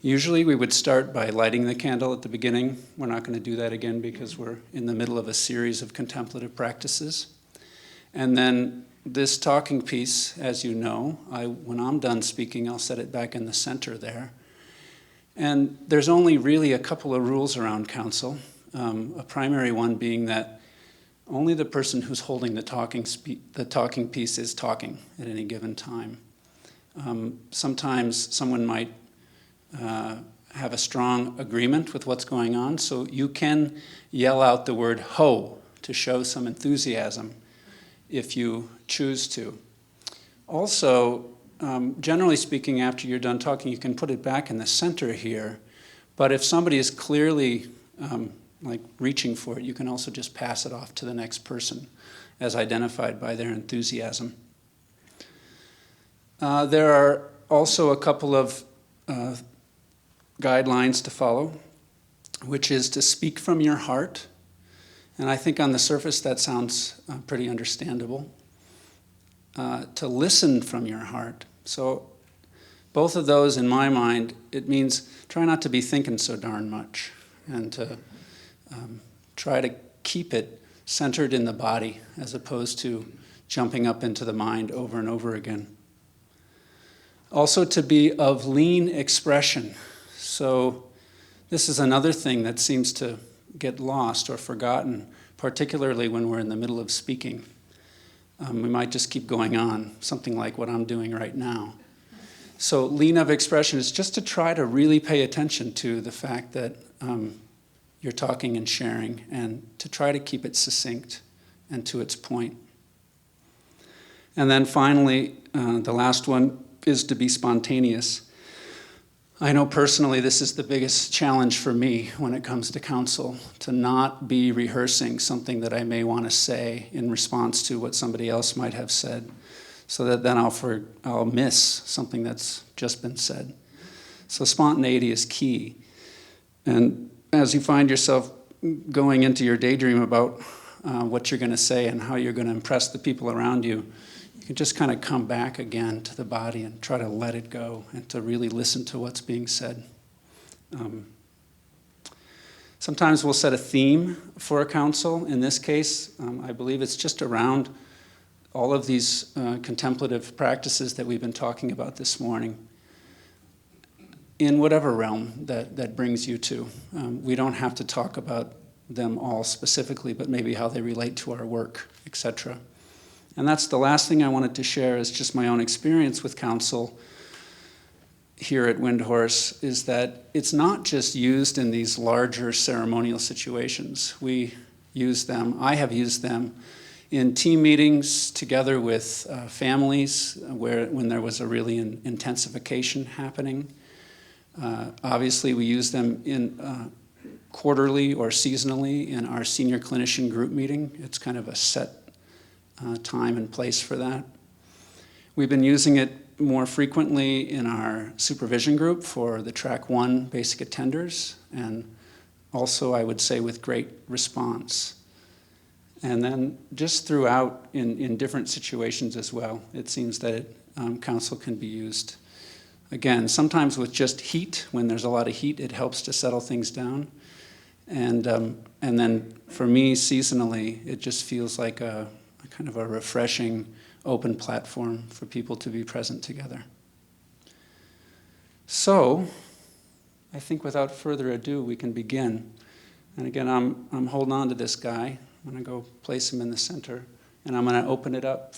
Usually we would start by lighting the candle at the beginning. We're not going to do that again because we're in the middle of a series of contemplative practices. And then this talking piece, as you know, when I'm done speaking, I'll set it back in the center there. And there's only really a couple of rules around council. A primary one being that only the person who's holding the talking piece is talking at any given time. Sometimes someone might have a strong agreement with what's going on, so you can yell out the word ho to show some enthusiasm if you choose to. Also, generally speaking, after you're done talking, you can put it back in the center here, but if somebody is clearly like reaching for it, you can also just pass it off to the next person as identified by their enthusiasm. There are also a couple of guidelines to follow, which is to speak from your heart. And I think on the surface that sounds pretty understandable. To listen from your heart, So both of those, in my mind, it means try not to be thinking so darn much, and to try to keep it centered in the body as opposed to jumping up into the mind over and over again. Also to be of lean expression. So this is another thing that seems to get lost or forgotten, particularly when we're in the middle of speaking. We might just keep going on, something like what I'm doing right now. So lean of expression is just to try to really pay attention to the fact that you're talking and sharing, and to try to keep it succinct and to its point. And then finally, the last one is to be spontaneous. I know personally this is the biggest challenge for me when it comes to counsel, to not be rehearsing something that I may want to say in response to what somebody else might have said, so that then I'll miss something that's just been said. So spontaneity is key. And as you find yourself going into your daydream about what you're going to say and how you're going to impress the people around you, you can just kind of come back again to the body and try to let it go and to really listen to what's being said. Sometimes we'll set a theme for a counsel. In this case, I believe it's just around all of these contemplative practices that we've been talking about this morning, in whatever realm that brings you to. We don't have to talk about them all specifically, but maybe how they relate to our work, etc. And that's the last thing I wanted to share, is just my own experience with counsel here at Windhorse, is that it's not just used in these larger ceremonial situations. We use them, I have used them in team meetings together with families when there was a really intensification happening. Obviously, we use them in quarterly or seasonally in our senior clinician group meeting. It's kind of a set time and place for that. We've been using it more frequently in our supervision group for the track 1 basic attenders, and also I would say with great response. And then just throughout in different situations as well, it seems that counsel can be used. Again, sometimes with just heat, when there's a lot of heat, it helps to settle things down. And then for me, seasonally, it just feels like a kind of a refreshing, open platform for people to be present together. So, I think without further ado, we can begin. And again, I'm holding on to this guy. I'm going to go place him in the center, and I'm going to open it up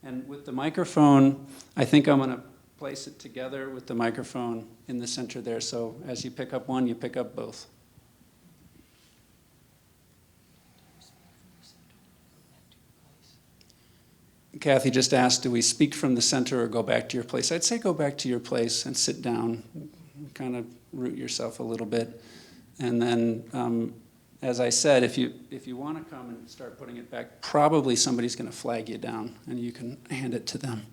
and with the microphone, I think I'm going to place it together with the microphone in the center there. So as you pick up one, you pick up both. Kathy just asked, do we speak from the center or go back to your place? I'd say go back to your place and sit down, kind of root yourself a little bit. And then, as I said, if you want to come and start putting it back, probably somebody's going to flag you down, and you can hand it to them.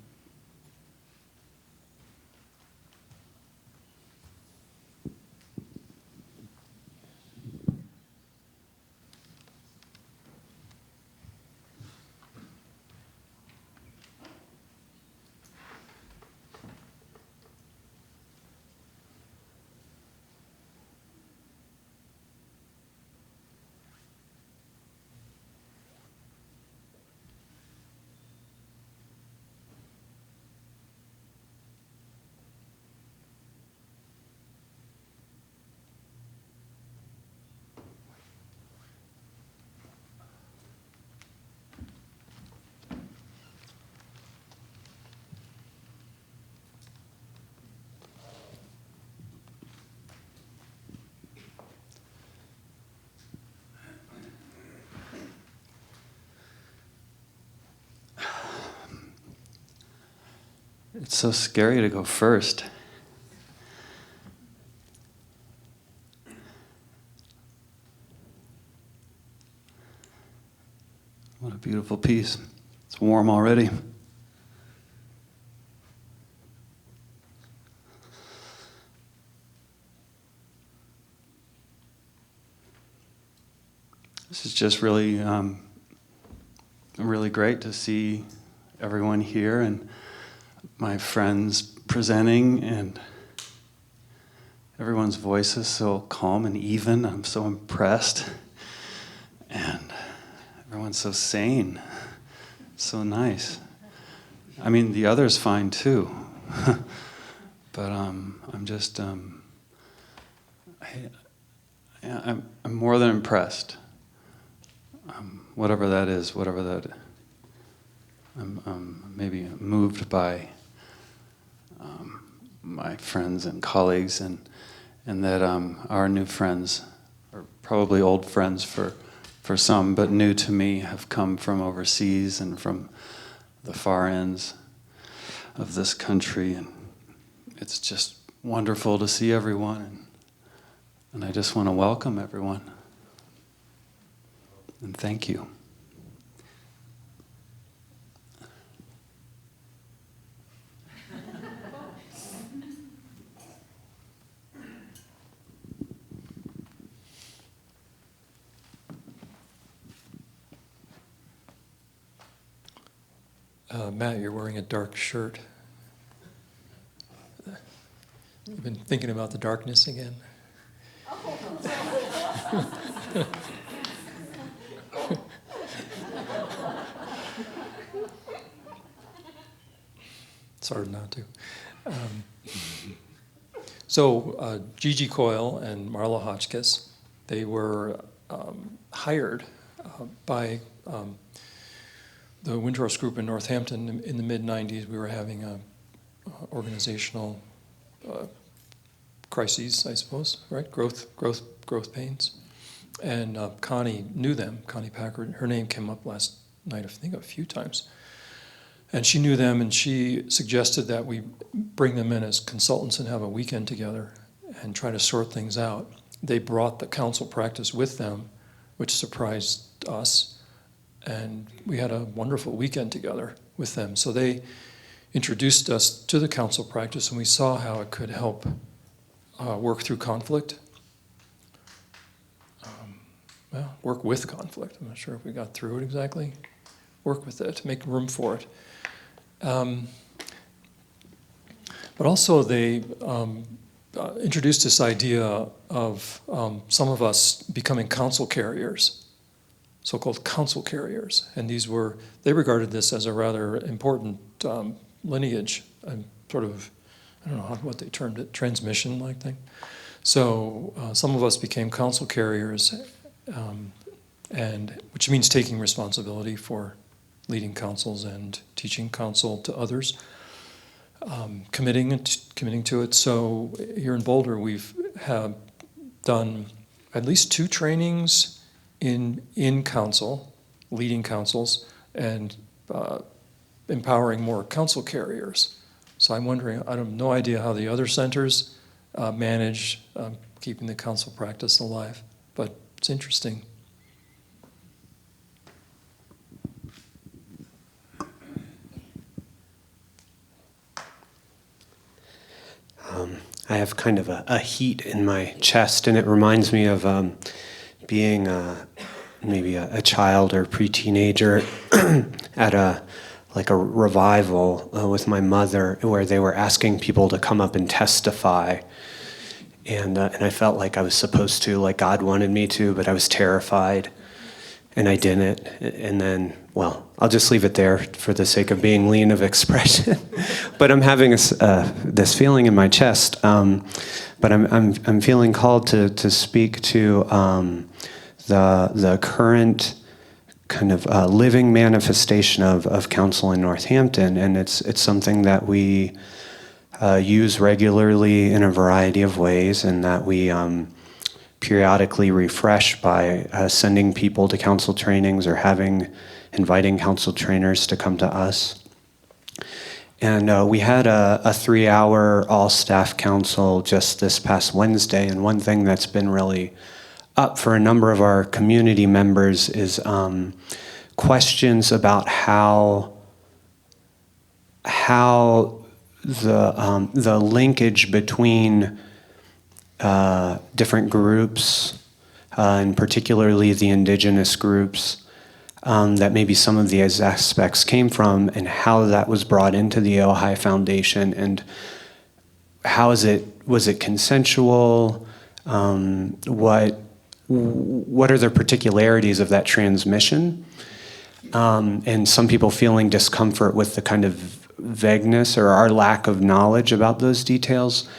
It's so scary to go first. What a beautiful piece. It's warm already. This is just really, really great to see everyone here, and my friends presenting, and everyone's voice is so calm and even. I'm so impressed. And everyone's so sane, so nice. I mean, the others fine too. But I'm just, I'm more than impressed. Whatever that is, whatever that, I'm maybe moved by my friends and colleagues, and that our new friends, or probably old friends for some, but new to me, have come from overseas and from the far ends of this country, and it's just wonderful to see everyone, and I just want to welcome everyone, and thank you. Matt, you're wearing a dark shirt. You've been thinking about the darkness again? It's hard not to. So Gigi Coyle and Marla Hotchkiss, they were hired by the Windhorse Group in Northampton in the mid-90s. We were having a organizational crises, I suppose, right? Growth pains. And Connie knew them, Connie Packard. Her name came up last night, I think, a few times. And she knew them, and she suggested that we bring them in as consultants and have a weekend together and try to sort things out. They brought the council practice with them, which surprised us. And we had a wonderful weekend together with them. So they introduced us to the council practice, and we saw how it could help work through conflict. Work with conflict. I'm not sure if we got through it exactly. Work with it, make room for it. But also they introduced this idea of some of us becoming council carriers, so-called council carriers. And they regarded this as a rather important lineage, sort of, I don't know what they termed it, transmission-like thing. So some of us became council carriers, and which means taking responsibility for leading councils and teaching council to others, committing to it. So here in Boulder, we've done at least 2 trainings in council, leading councils, and empowering more council carriers. So I'm wondering, I have no idea how the other centers manage keeping the council practice alive, but it's interesting. I have kind of a heat in my chest, and it reminds me of being maybe a child or pre-teenager at a revival with my mother, where they were asking people to come up and testify, and I felt like I was supposed to, like God wanted me to, but I was terrified, and I didn't. And then, well, I'll just leave it there for the sake of being lean of expression. But I'm having this feeling in my chest. But I'm feeling called to speak to the current kind of living manifestation of council in Northampton, and it's something that we use regularly in a variety of ways, and that we periodically refresh by sending people to council trainings or inviting council trainers to come to us. And we had a 3-hour all-staff council just this past Wednesday, and one thing that's been really up for a number of our community members is questions about how the linkage between different groups, and particularly the indigenous groups, that maybe some of these aspects came from, and how that was brought into the Ojai Foundation, and how was it consensual? What are the particularities of that transmission? And some people feeling discomfort with the kind of vagueness or our lack of knowledge about those details.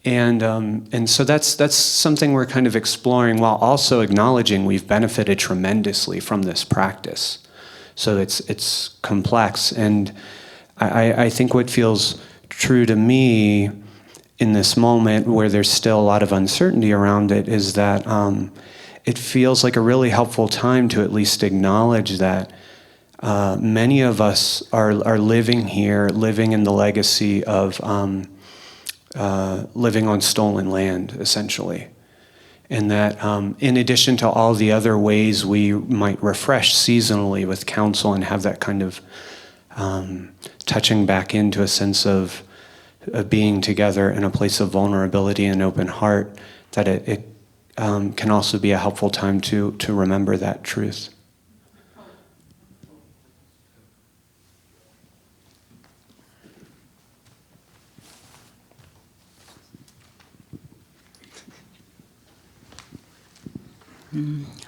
And so that's something we're kind of exploring, while also acknowledging we've benefited tremendously from this practice. So it's complex, and I think what feels true to me in this moment, where there's still a lot of uncertainty around it, is that it feels like a really helpful time to at least acknowledge that many of us are living here, living in the legacy of living on stolen land, essentially. And that in addition to all the other ways we might refresh seasonally with counsel and have that kind of touching back into a sense of being together in a place of vulnerability and open heart, that it can also be a helpful time to remember that truth.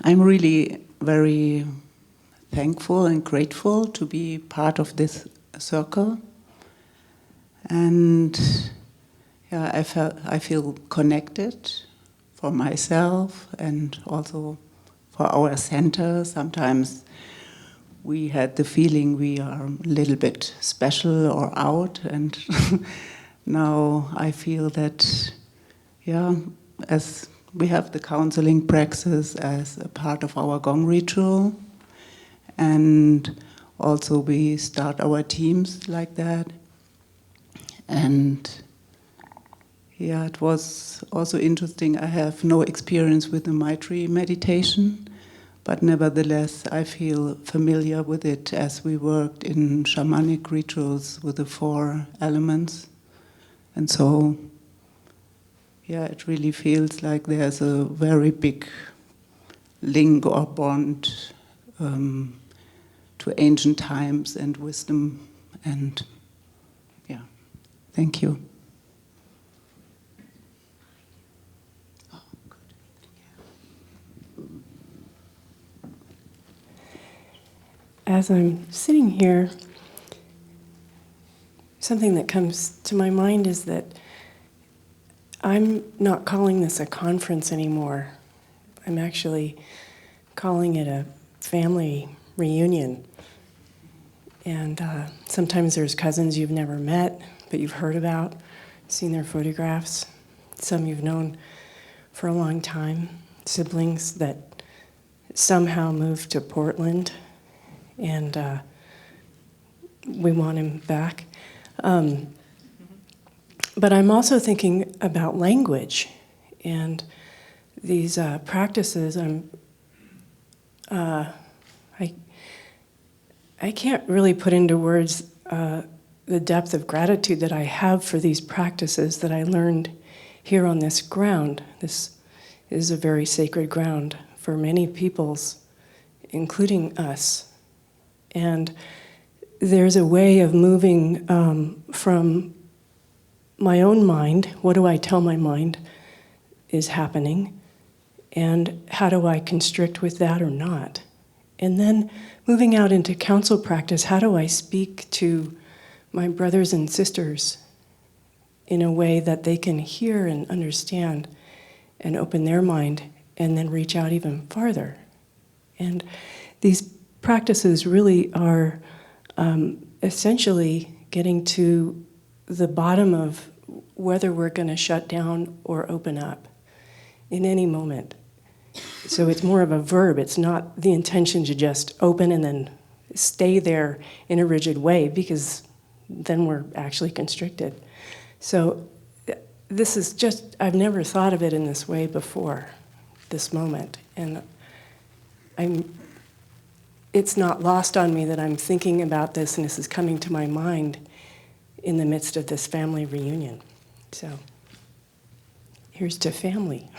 I'm really very thankful and grateful to be part of this circle. And yeah, I feel connected for myself and also for our center. Sometimes we had the feeling we are a little bit special or out, and now I feel that, yeah, as we have the counseling praxis as a part of our gong ritual, and also we start our teams like that. And yeah, it was also interesting. I have no experience with the Maitri meditation, but nevertheless I feel familiar with it, as we worked in shamanic rituals with the 4 elements. And so yeah, it really feels like there's a very big link or bond to ancient times and wisdom. And yeah, thank you. As I'm sitting here, something that comes to my mind is that I'm not calling this a conference anymore. I'm actually calling it a family reunion. And sometimes there's cousins you've never met, but you've heard about, seen their photographs. Some you've known for a long time, siblings that somehow moved to Portland, and we want him back. But I'm also thinking about language and these practices. I can't really put into words the depth of gratitude that I have for these practices that I learned here on this ground. This is a very sacred ground for many peoples, including us. And there's a way of moving from my own mind, what do I tell my mind is happening, and how do I constrict with that or not? And then moving out into counsel practice, how do I speak to my brothers and sisters in a way that they can hear and understand and open their mind and then reach out even farther? And these practices really are essentially getting to the bottom of whether we're going to shut down or open up in any moment. So it's more of a verb. It's not the intention to just open and then stay there in a rigid way, because then we're actually constricted. So this is just, I've never thought of it in this way before, this moment. And it's not lost on me that I'm thinking about this and this is coming to my mind in the midst of this family reunion. So here's to family.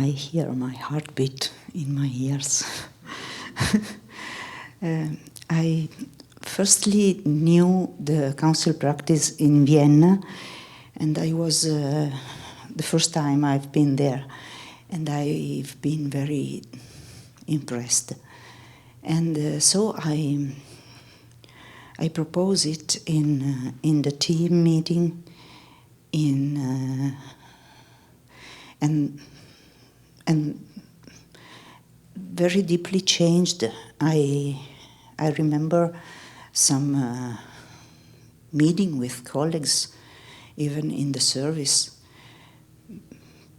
I hear my heartbeat in my ears. I firstly knew the council practice in Vienna, and I was the first time I've been there, and I've been very impressed. And so I propose it in the team meeting, and very deeply changed. I remember some meeting with colleagues, even in the service.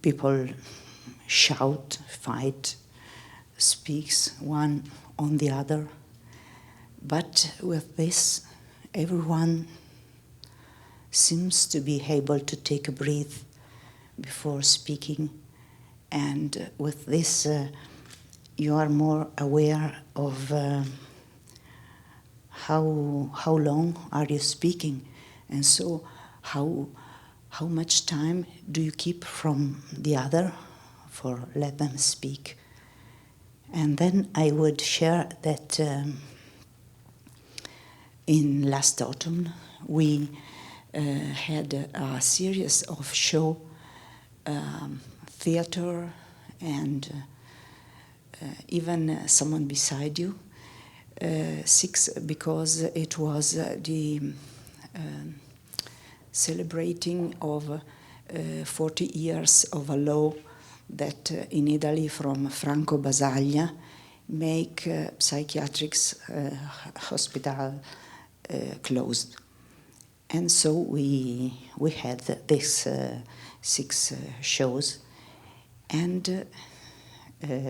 People shout, fight, speaks one on the other. But with this, everyone seems to be able to take a breath before speaking. And with this, you are more aware of how long are you speaking, and so how much time do you keep from the other for let them speak. And then I would share that in last autumn we had a series of show, theater, and even someone beside you, 6, because it was the celebrating of 40 years of a law that in Italy from Franco Basaglia make psychiatric hospital closed. And so we had this 6 shows, and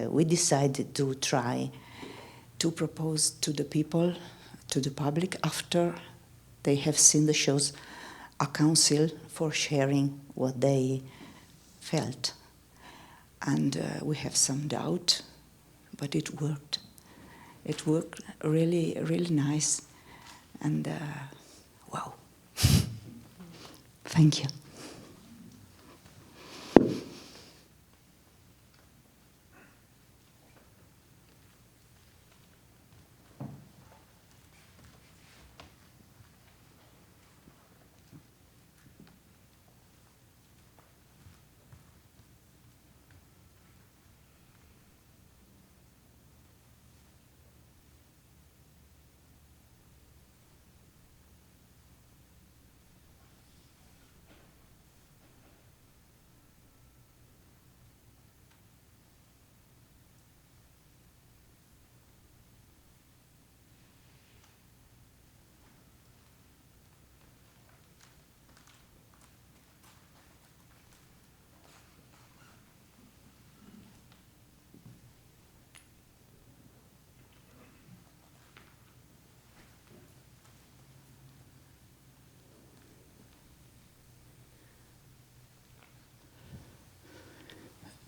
we decided to try to propose to the people, to the public, after they have seen the shows, a council for sharing what they felt. And we have some doubt, but it worked. It worked really, really nice. And wow. Thank you.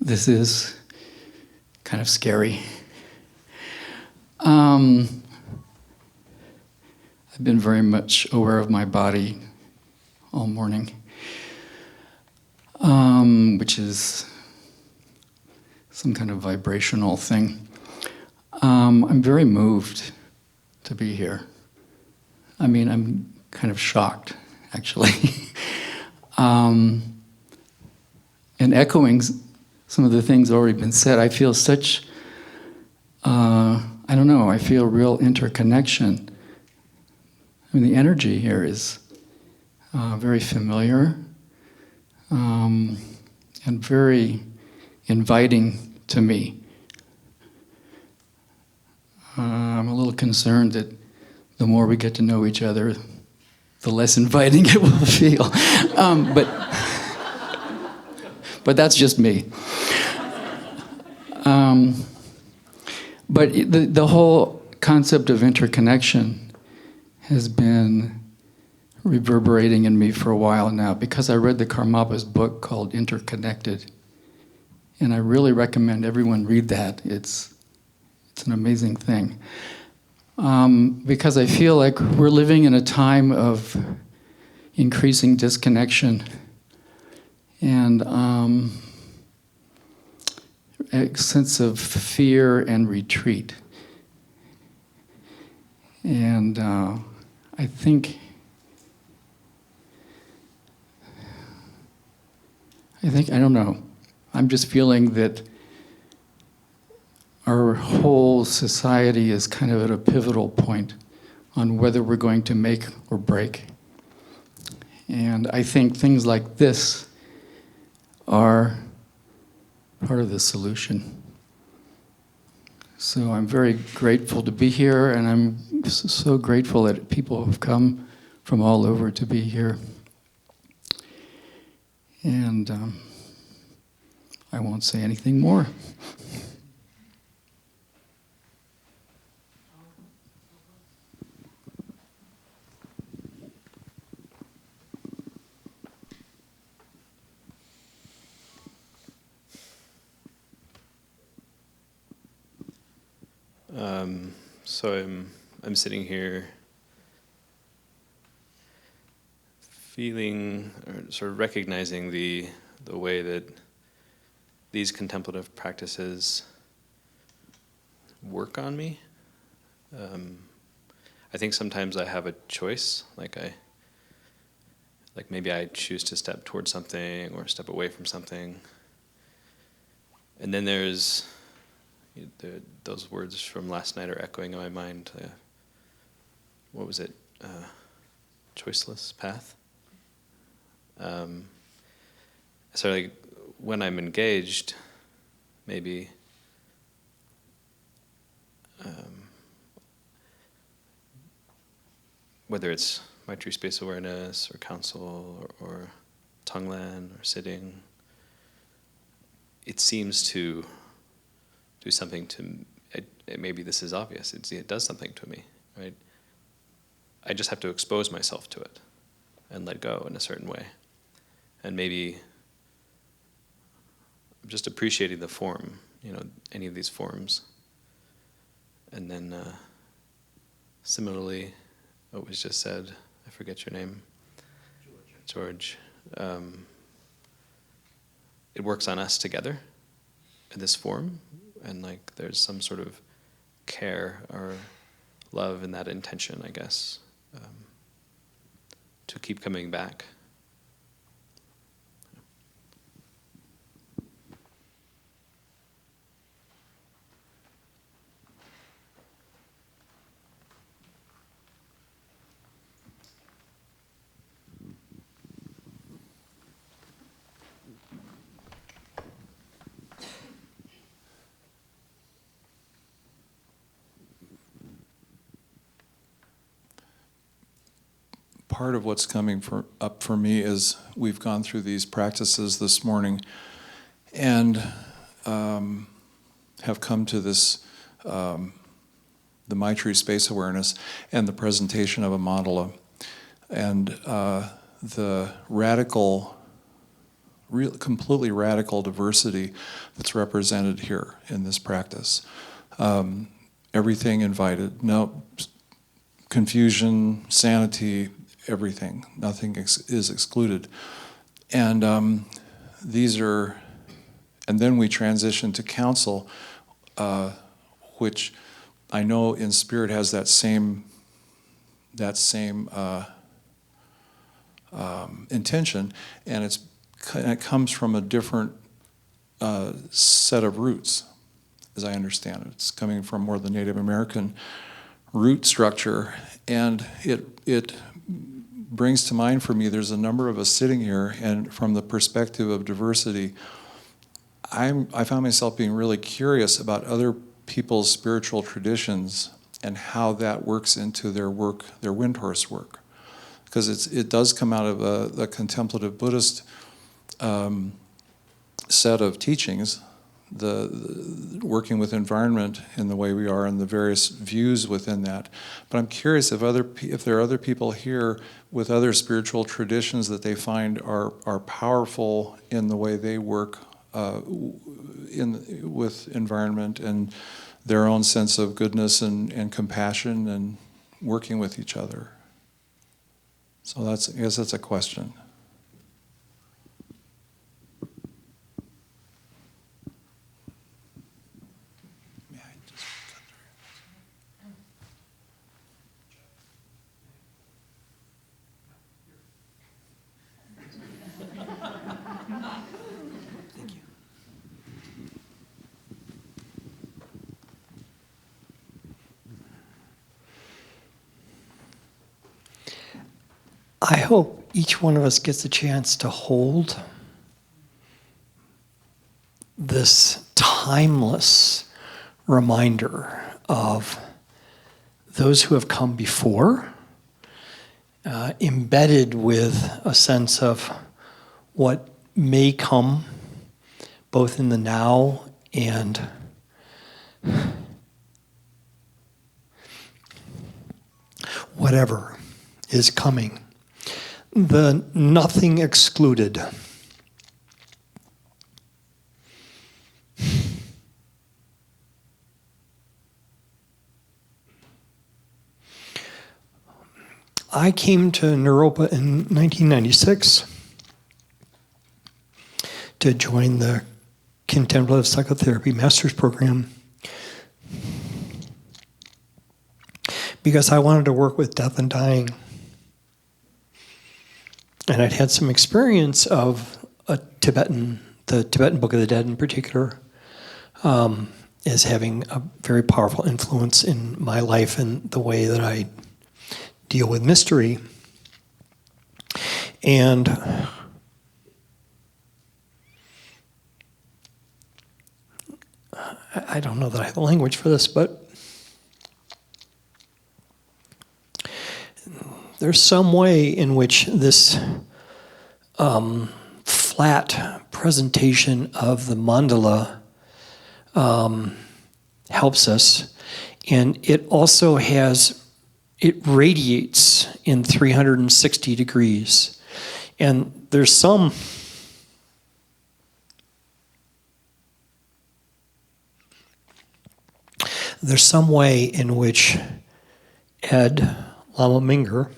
This is kind of scary. I've been very much aware of my body all morning, which is some kind of vibrational thing. I'm very moved to be here. I mean, I'm kind of shocked, actually. And echoing some of the things already been said, I feel such, I don't know, I feel real interconnection. I mean, the energy here is very familiar and very inviting to me. I'm a little concerned that the more we get to know each other, the less inviting it will feel. But that's just me. But the whole concept of interconnection has been reverberating in me for a while now, because I read the Karmapa's book called Interconnected. And I really recommend everyone read that. It's an amazing thing. Because I feel like we're living in a time of increasing disconnection. And a sense of fear and retreat. And I think I don't know. I'm just feeling that our whole society is kind of at a pivotal point on whether we're going to make or break. And I think things like this are part of the solution. So I'm very grateful to be here, and I'm so grateful that people have come from all over to be here. And I won't say anything more. So I'm sitting here feeling or sort of recognizing the way that these contemplative practices work on me. I think sometimes I have a choice, like maybe I choose to step towards something or step away from something. And then there's those words from last night are echoing in my mind. What was it? Choiceless path. So like when I'm engaged, maybe whether it's Maitri Space awareness or counsel or Tonglen or sitting, it seems to do something to, maybe this is obvious, it does something to me, right? I just have to expose myself to it and let go in a certain way. And maybe I'm just appreciating the form, any of these forms. And then similarly, what was just said, I forget your name. George. It works on us together in this form, and like there's some sort of care or love in that intention, I guess, to keep coming back. Part of what's coming up for me is we've gone through these practices this morning and have come to this, the Maitri Space awareness and the presentation of a mandala. And the completely radical diversity that's represented here in this practice. Everything invited, no confusion, sanity, everything. Nothing is excluded. And these are, and then we transition to counsel, which I know in spirit has that same intention, and it comes from a different set of roots, as I understand it. It's coming from more the Native American root structure, and it brings to mind for me, there's a number of us sitting here, and from the perspective of diversity, I found myself being really curious about other people's spiritual traditions and how that works into their work, their Windhorse work. Because it does come out of the contemplative Buddhist set of teachings, the working with environment in the way we are and the various views within that. But I'm curious if there are other people here with other spiritual traditions that they find are powerful in the way they work with environment and their own sense of goodness and compassion and working with each other. So I guess that's a question. I hope each one of us gets a chance to hold this timeless reminder of those who have come before, embedded with a sense of what may come both in the now and whatever is coming. The nothing excluded. I came to Naropa in 1996 to join the Contemplative Psychotherapy Master's Program because I wanted to work with death and dying. And I'd had some experience of the Tibetan Book of the Dead in particular, as having a very powerful influence in my life and the way that I deal with mystery. And I don't know that I have the language for this, but there's some way in which this flat presentation of the mandala helps us. And it also it radiates in 360 degrees. And there's some way in which Ed Lama Mingyur,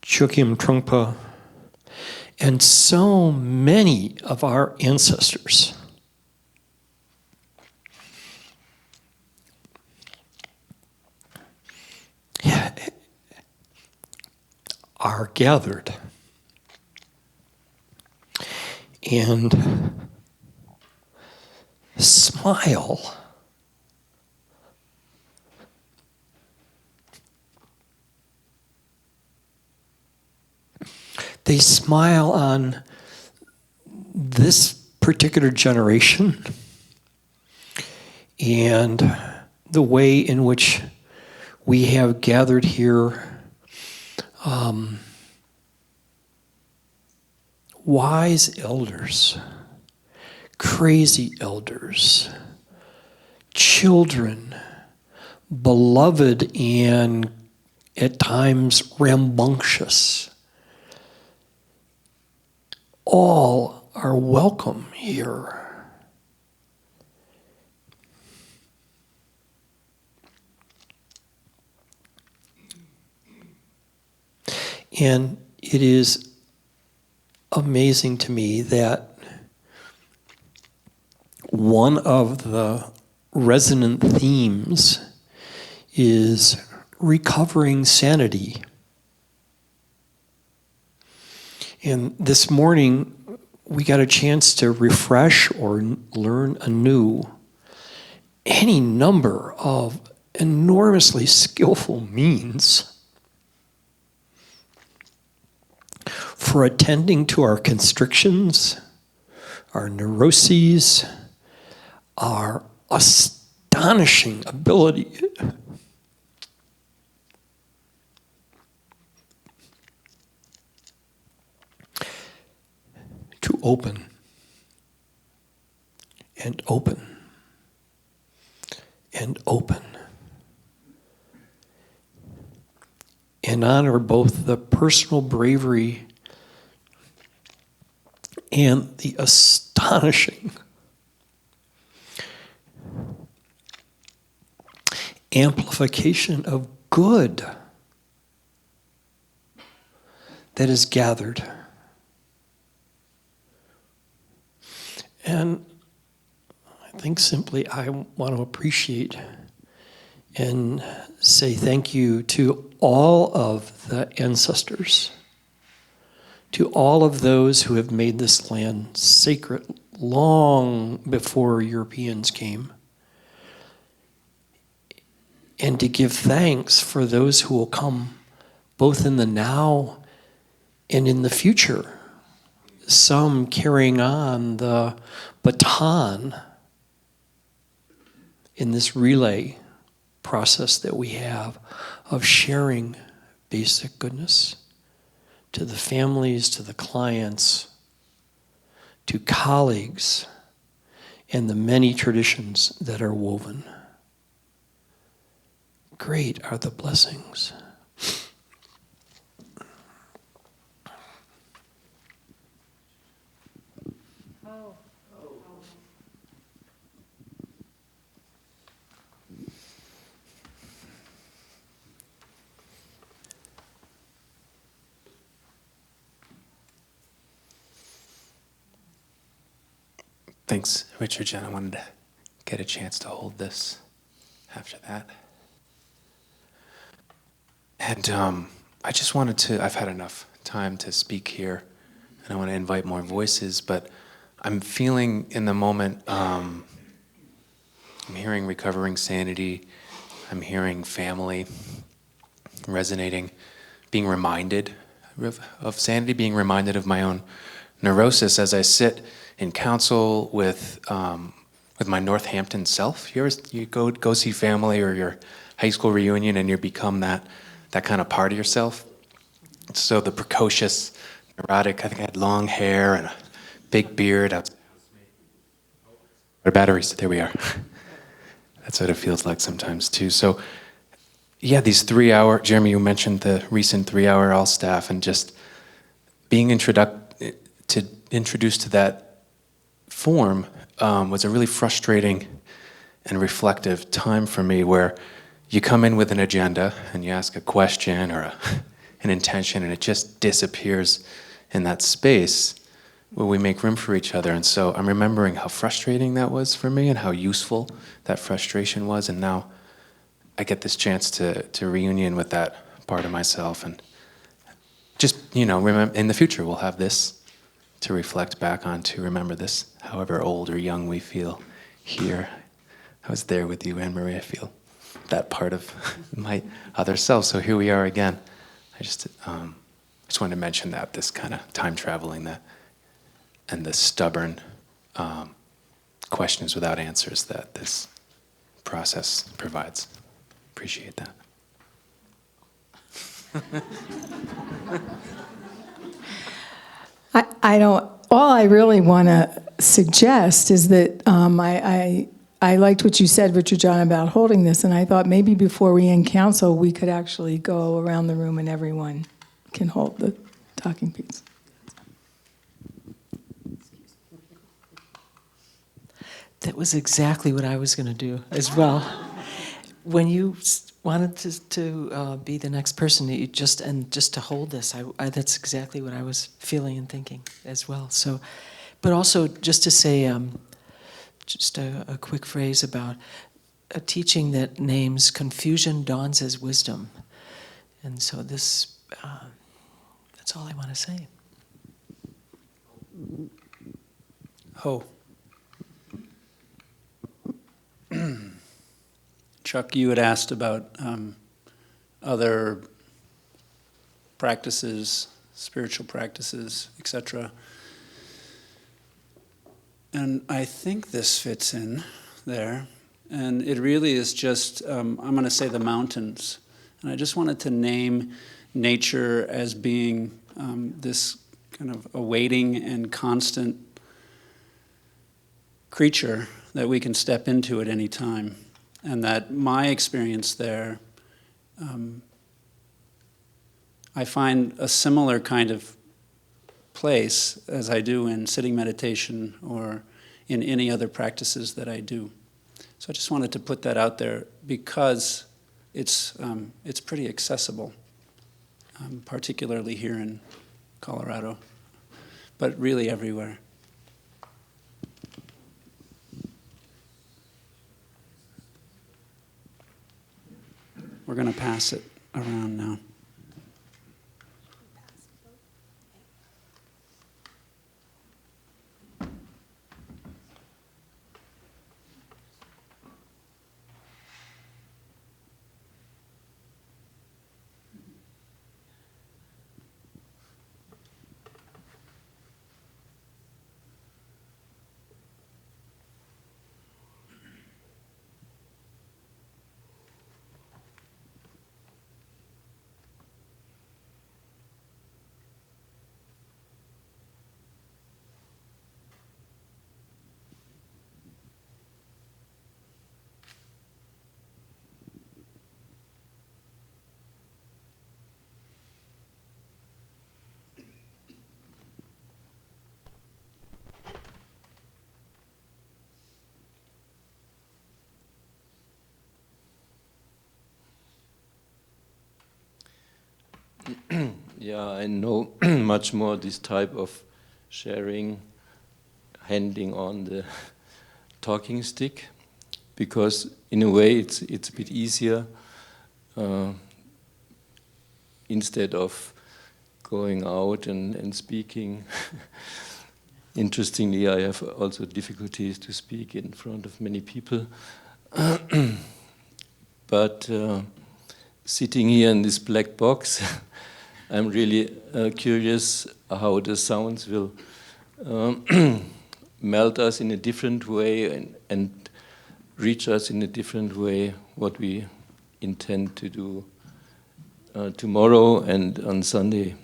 Chogyam Trungpa, and so many of our ancestors are gathered and smile. They smile on this particular generation and the way in which we have gathered here wise elders, crazy elders, children, beloved and at times rambunctious. All are welcome here. And it is amazing to me that one of the resonant themes is recovering sanity. And this morning, we got a chance to refresh or learn anew any number of enormously skillful means for attending to our constrictions, our neuroses, our astonishing ability to open and open and open and honor both the personal bravery and the astonishing amplification of good that is gathered. And I think simply I want to appreciate and say thank you to all of the ancestors, to all of those who have made this land sacred long before Europeans came, and to give thanks for those who will come both in the now and in the future. Some carrying on the baton in this relay process that we have of sharing basic goodness to the families, to the clients, to colleagues, and the many traditions that are woven. Great are the blessings. Thanks, Richard Jen. I wanted to get a chance to hold this after that. And I just wanted to, I've had enough time to speak here, and I want to invite more voices, but I'm feeling in the moment, I'm hearing recovering sanity, I'm hearing family resonating, being reminded of sanity, being reminded of my own neurosis as I sit in council with my Northampton self. You go see family or your high school reunion and you become that kind of part of yourself. So the precocious, neurotic, I think I had long hair and a big beard. Our batteries, there we are. That's what it feels like sometimes too. So yeah, these 3-hour, Jeremy, you mentioned the recent 3-hour all staff and just being introduced to that form was a really frustrating and reflective time for me, where you come in with an agenda and you ask a question or an intention, and it just disappears in that space where we make room for each other. And so I'm remembering how frustrating that was for me and how useful that frustration was. And now I get this chance to reunion with that part of myself. And just, remember, in the future, we'll have this to reflect back on, to remember this, however old or young we feel here. I was there with you, Anne-Marie. I feel that part of my other self. So here we are again. I just wanted to mention that, this kind of time traveling, and the stubborn questions without answers that this process provides. Appreciate that. I don't. All I really want to suggest is that I liked what you said, Richard John, about holding this, and I thought maybe before we end council, we could actually go around the room and everyone can hold the talking piece. That was exactly what I was going to do as well. When you wanted to be the next person, just to hold this, that's exactly what I was feeling and thinking as well. So, but also just to say, just a quick phrase about a teaching that names confusion dawns as wisdom, and so this, that's all I want to say. Oh. Chuck, you had asked about other practices, spiritual practices, etc. And I think this fits in there. And it really is just, I'm going to say the mountains. And I just wanted to name nature as being this kind of awaiting and constant creature that we can step into at any time. And that my experience there, I find a similar kind of place as I do in sitting meditation or in any other practices that I do. So I just wanted to put that out there because it's pretty accessible, particularly here in Colorado, but really everywhere. We're going to pass it around now. Yeah, I know much more this type of sharing, handing on the talking stick, because in a way it's a bit easier instead of going out and speaking. Interestingly, I have also difficulties to speak in front of many people. But sitting here in this black box, I'm really curious how the sounds will melt us in a different way and reach us in a different way, what we intend to do tomorrow and on Sunday.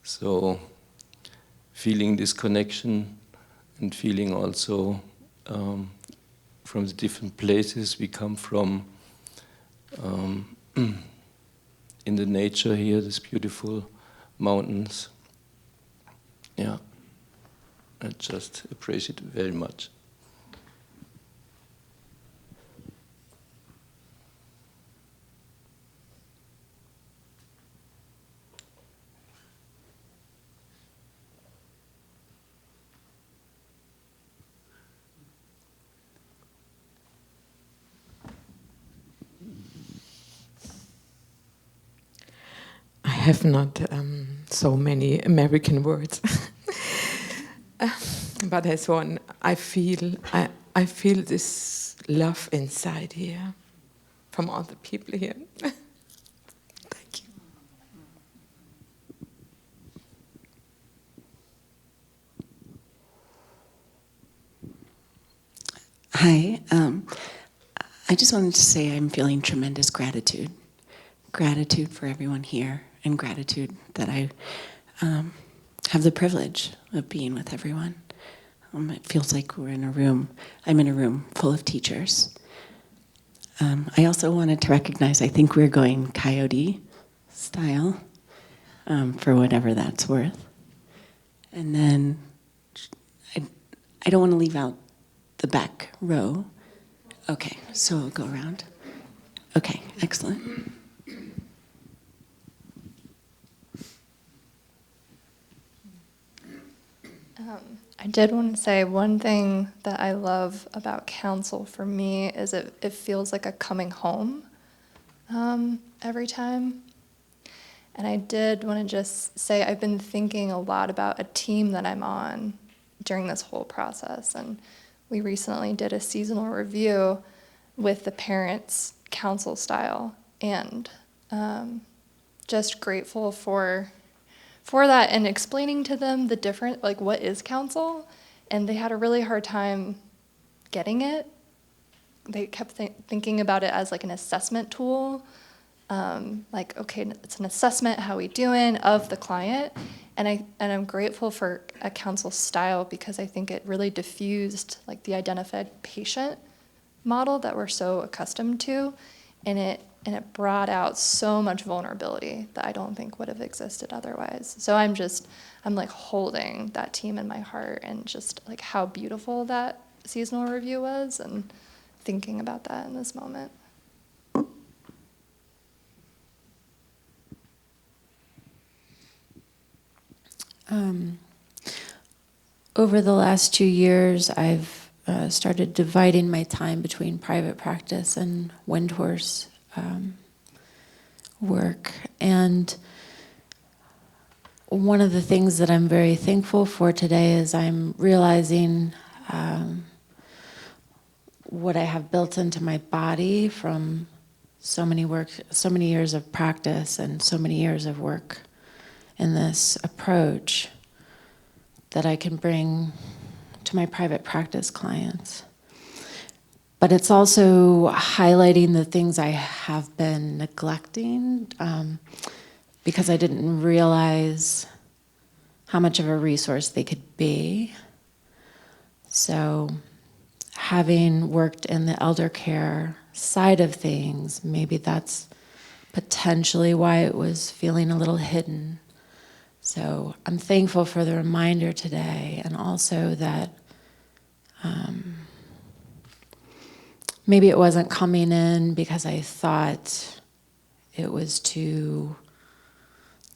So feeling this connection and feeling also from the different places we come from, in the nature here, these beautiful mountains. Yeah, I just appreciate it very much. I have not so many American words, but there's one. I feel this love inside here from all the people here. Thank you. Hi. I just wanted to say I'm feeling tremendous gratitude. Gratitude for everyone here, and gratitude that I have the privilege of being with everyone. It feels like I'm in a room full of teachers. I also wanted to recognize, I think we're going coyote style, for whatever that's worth. And then I don't want to leave out the back row. Okay, so I'll go around. Okay, excellent. I did want to say one thing that I love about council for me is it feels like a coming home every time. And I did want to just say I've been thinking a lot about a team that I'm on during this whole process. And we recently did a seasonal review with the parents' council style. And just grateful for that and explaining to them the different, like, what is council? And they had a really hard time getting it. They kept thinking about it as like an assessment tool. Like, okay, it's an assessment, how we doing, of the client. And I'm grateful for a council style because I think it really diffused like the identified patient model that we're so accustomed to. And it brought out so much vulnerability that I don't think would have existed otherwise. So I'm like holding that team in my heart and just like how beautiful that seasonal review was and thinking about that in this moment. Over the last 2 years, I've started dividing my time between private practice and Windhorse work. And one of the things that I'm very thankful for today is I'm realizing what I have built into my body from so many years of practice and so many years of work in this approach that I can bring to my private practice clients. But it's also highlighting the things I have been neglecting because I didn't realize how much of a resource they could be. So having worked in the elder care side of things, maybe that's potentially why it was feeling a little hidden. So I'm thankful for the reminder today, and also that maybe it wasn't coming in because I thought it was too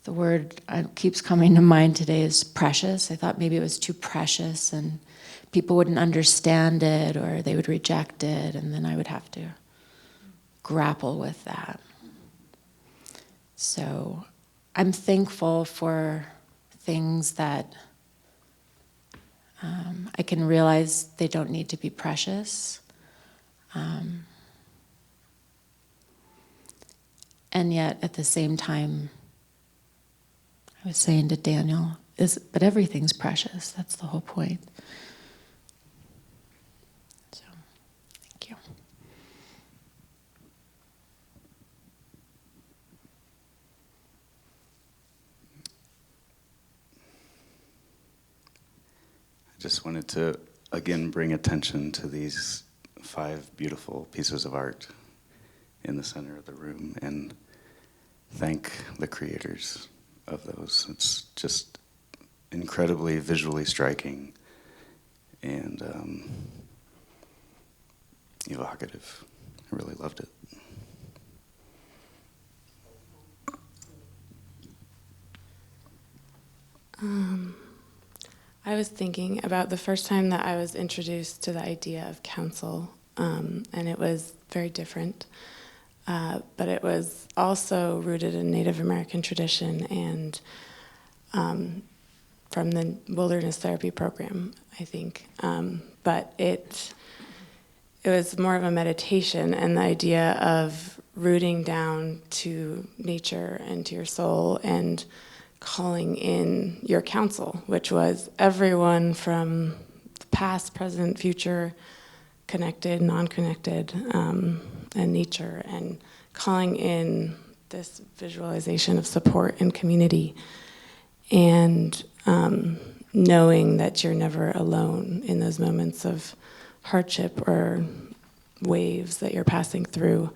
the word keeps coming to mind today is precious. I thought maybe it was too precious and people wouldn't understand it or they would reject it, and then I would have to grapple with that. So I'm thankful for things that I can realize they don't need to be precious. And yet, at the same time, I was saying to Daniel, but everything's precious. That's the whole point. So, thank you. I just wanted to, again, bring attention to these 5 beautiful pieces of art in the center of the room and thank the creators of those. It's just incredibly visually striking and evocative. I really loved it. I was thinking about the first time that I was introduced to the idea of council, and it was very different. But it was also rooted in Native American tradition and from the wilderness therapy program, I think. But it was more of a meditation, and the idea of rooting down to nature and to your soul and calling in your council, which was everyone from the past, present, future, connected, non-connected, and nature, and calling in this visualization of support and community, and knowing that you're never alone in those moments of hardship or waves that you're passing through,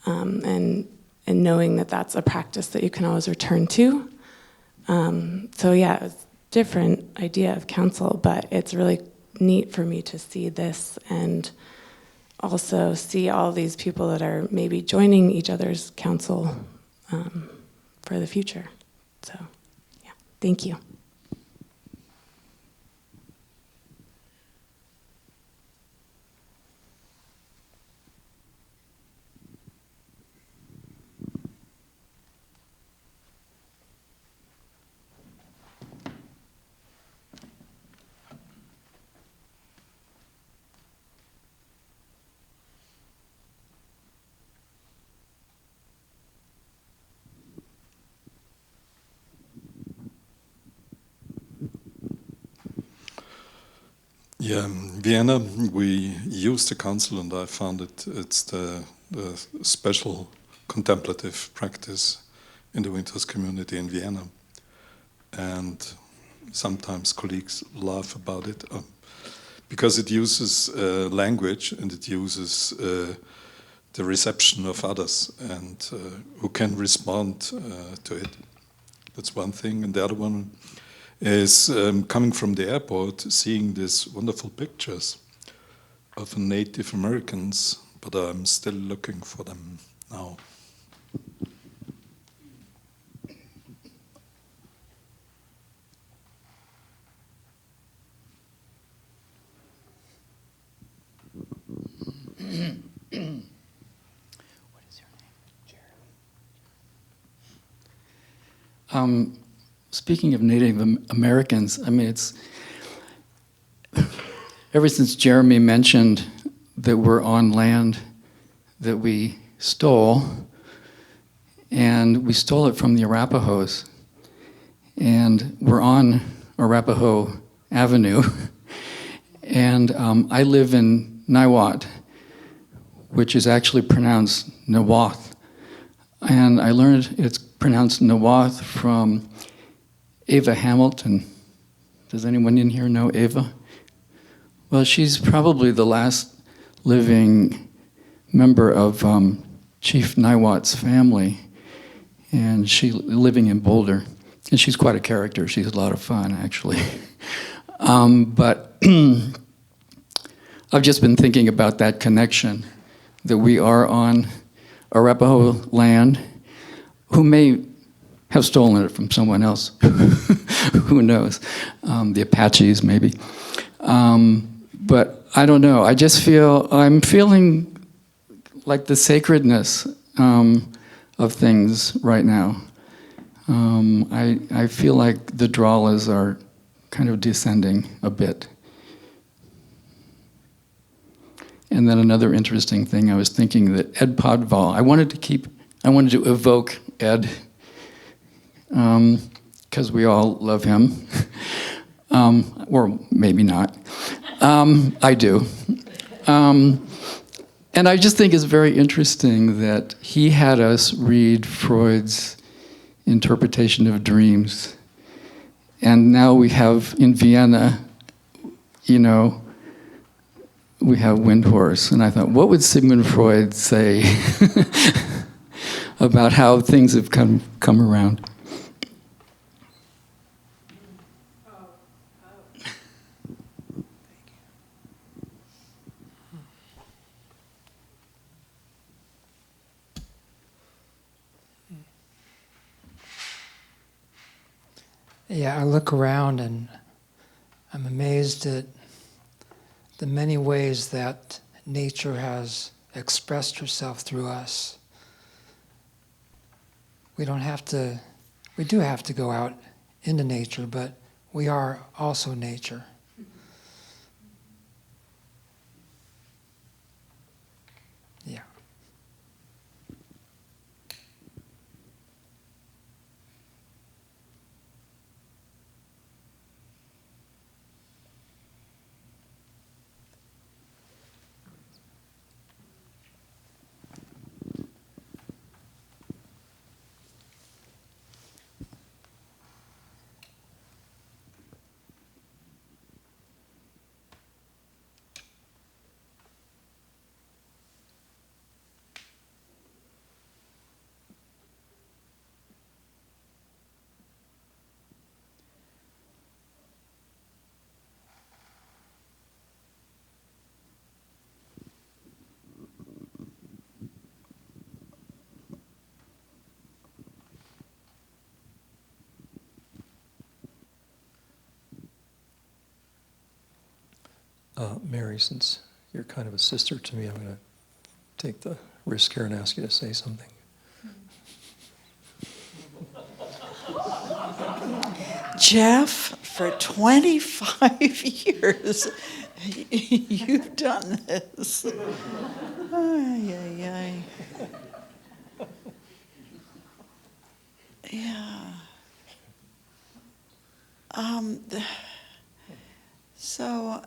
and knowing that that's a practice that you can always return to. So yeah, it's a different idea of council, but it's really neat for me to see this and also see all these people that are maybe joining each other's council for the future. So yeah, thank you. Yeah, in Vienna, we used the council, and I found it's the special contemplative practice in the Winters community in Vienna. And sometimes colleagues laugh about it because it uses language and it uses the reception of others and who can respond to it. That's one thing. And the other one is coming from the airport, seeing these wonderful pictures of Native Americans, but I'm still looking for them now. What is your name? Jeremy. Speaking of Native Americans, I mean, it's ever since Jeremy mentioned that we're on land that we stole, and we stole it from the Arapahoes, and we're on Arapaho Avenue, and I live in Niwot, which is actually pronounced Nawath, and I learned it's pronounced Nawath from Ava Hamilton. Does anyone in here know Ava? Well, she's probably the last living member of Chief Niwat's family, and she living in Boulder. And she's quite a character. She's a lot of fun, actually. But I've just been thinking about that connection, that we are on Arapaho land, who may have stolen it from someone else. Who knows? The Apaches, maybe. But I don't know. I just I'm feeling like the sacredness of things right now. I feel like the dralas are kind of descending a bit. And then another interesting thing, I was thinking that Ed Podval, I wanted to evoke Ed, because we all love him, or maybe not. I do. And I just think it's very interesting that he had us read Freud's interpretation of dreams. And now we have, in Vienna, we have Windhorse. And I thought, what would Sigmund Freud say about how things have come around? Yeah, I look around and I'm amazed at the many ways that nature has expressed herself through us. We do have to go out into nature, but we are also nature. Yeah. Mary, since you're kind of a sister to me, I'm going to take the risk here and ask you to say something. Jeff, for 25 years, you've done this. Ay, ay, ay. Yeah. So,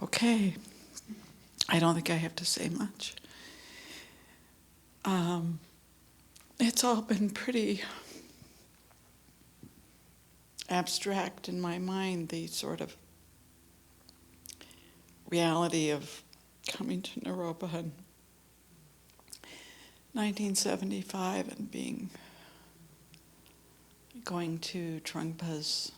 okay. I don't think I have to say much. It's all been pretty abstract in my mind, the sort of reality of coming to Naropa in 1975 and going to Trungpa's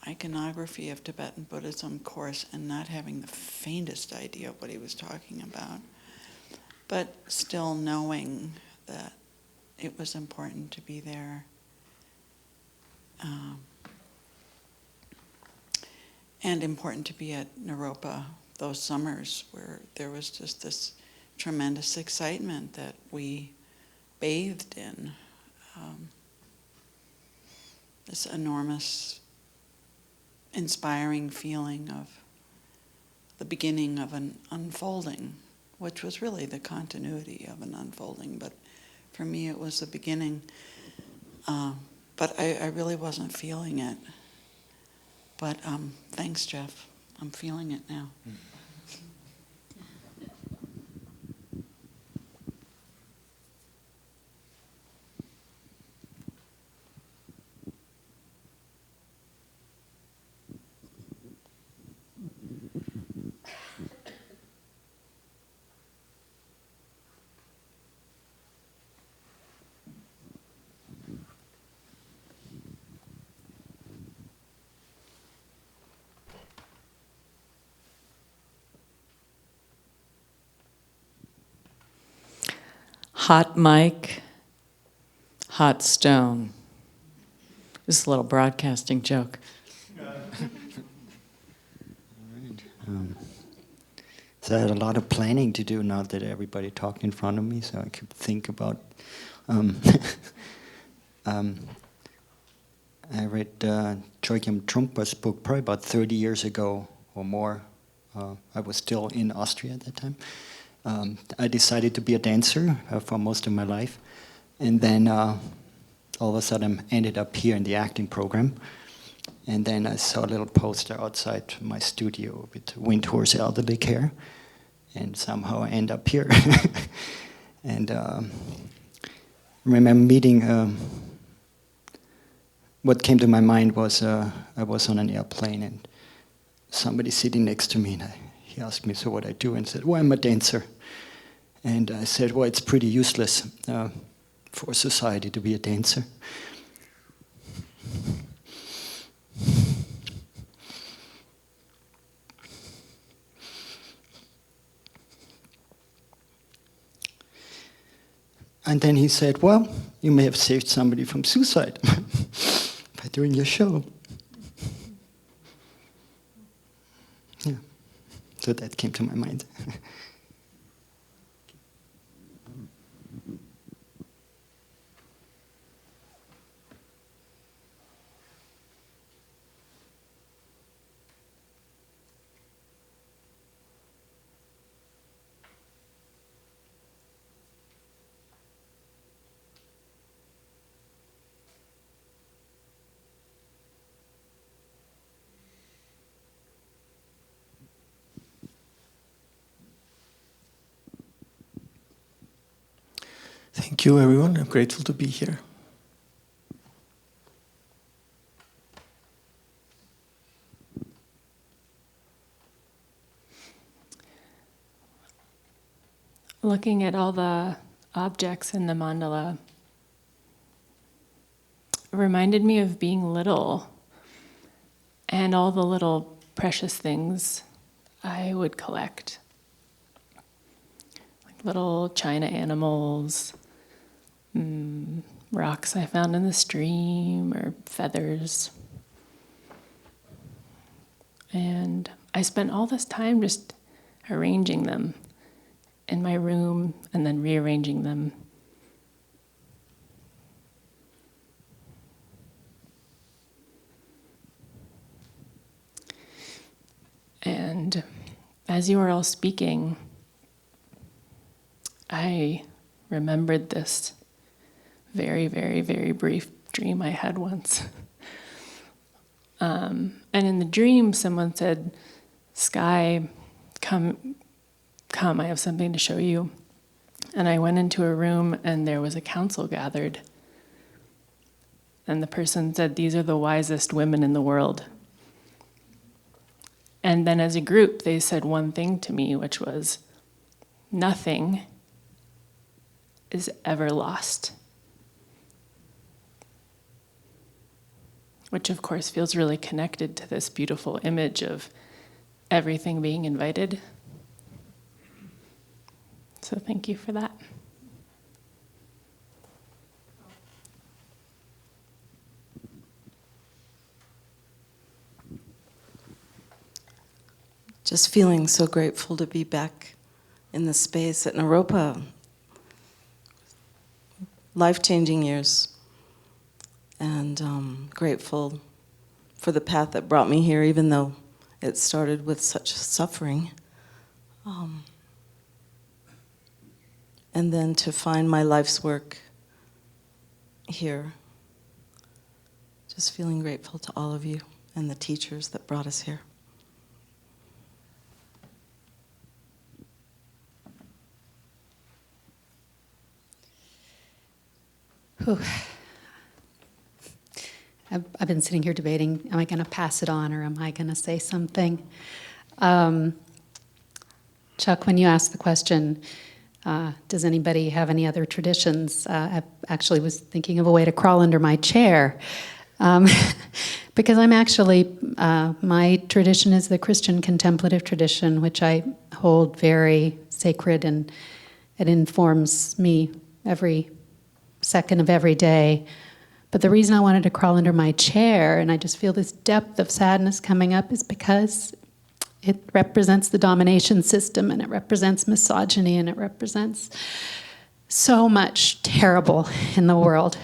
iconography of Tibetan Buddhism course and not having the faintest idea what he was talking about, but still knowing that it was important to be there. And important to be at Naropa those summers where there was just this tremendous excitement that we bathed in. This enormous, inspiring feeling of the beginning of an unfolding, which was really the continuity of an unfolding, but for me it was the beginning. But I really wasn't feeling it. But thanks, Jeff. I'm feeling it now. Hot mic, hot stone. This is a little broadcasting joke. So I had a lot of planning to do now that everybody talked in front of me, so I could think about. I read Joachim Trumper's book probably about 30 years ago or more. I was still in Austria at that time. I decided to be a dancer for most of my life, and then all of a sudden I ended up here in the acting program. And then I saw a little poster outside my studio with Windhorse Elderly Care, and somehow I end up here. And remember meeting, what came to my mind was I was on an airplane and somebody sitting next to me, and he asked me so what I do, and said, well, I'm a dancer. And I said, well, it's pretty useless for society to be a dancer. And then he said, well, you may have saved somebody from suicide by doing your show. Yeah, so that came to my mind. Thank you, everyone. I'm grateful to be here. Looking at all the objects in the mandala reminded me of being little and all the little precious things I would collect. Like little china animals, rocks I found in the stream, or feathers. And I spent all this time just arranging them in my room and then rearranging them. And as you were all speaking, I remembered this very, very, very brief dream I had once. And in the dream, someone said, Sky, come, I have something to show you. And I went into a room and there was a council gathered. And the person said, these are the wisest women in the world. And then as a group, they said one thing to me, which was, nothing is ever lost. Which of course feels really connected to this beautiful image of everything being invited. So thank you for that. Just feeling so grateful to be back in the space at Naropa. Life-changing years. And grateful for the path that brought me here, even though it started with such suffering. And then to find my life's work here. Just feeling grateful to all of you and the teachers that brought us here. Whew. I've been sitting here debating, am I going to pass it on or am I going to say something? Chuck, when you asked the question, does anybody have any other traditions? I actually was thinking of a way to crawl under my chair. Because I'm actually, my tradition is the Christian contemplative tradition, which I hold very sacred, and it informs me every second of every day. But the reason I wanted to crawl under my chair, and I just feel this depth of sadness coming up, is because it represents the domination system, and it represents misogyny, and it represents so much terrible in the world.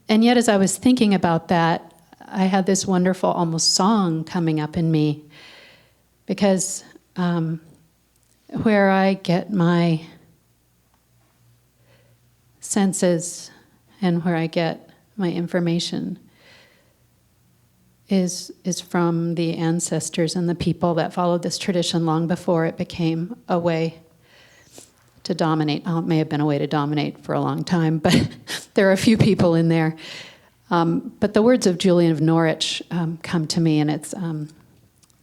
And yet, as I was thinking about that, I had this wonderful almost song coming up in me, because where I get my senses and where I get my information is from the ancestors and the people that followed this tradition long before it became a way to dominate. Oh, it may have been a way to dominate for a long time, but there are a few people in there. But the words of Julian of Norwich come to me, and it's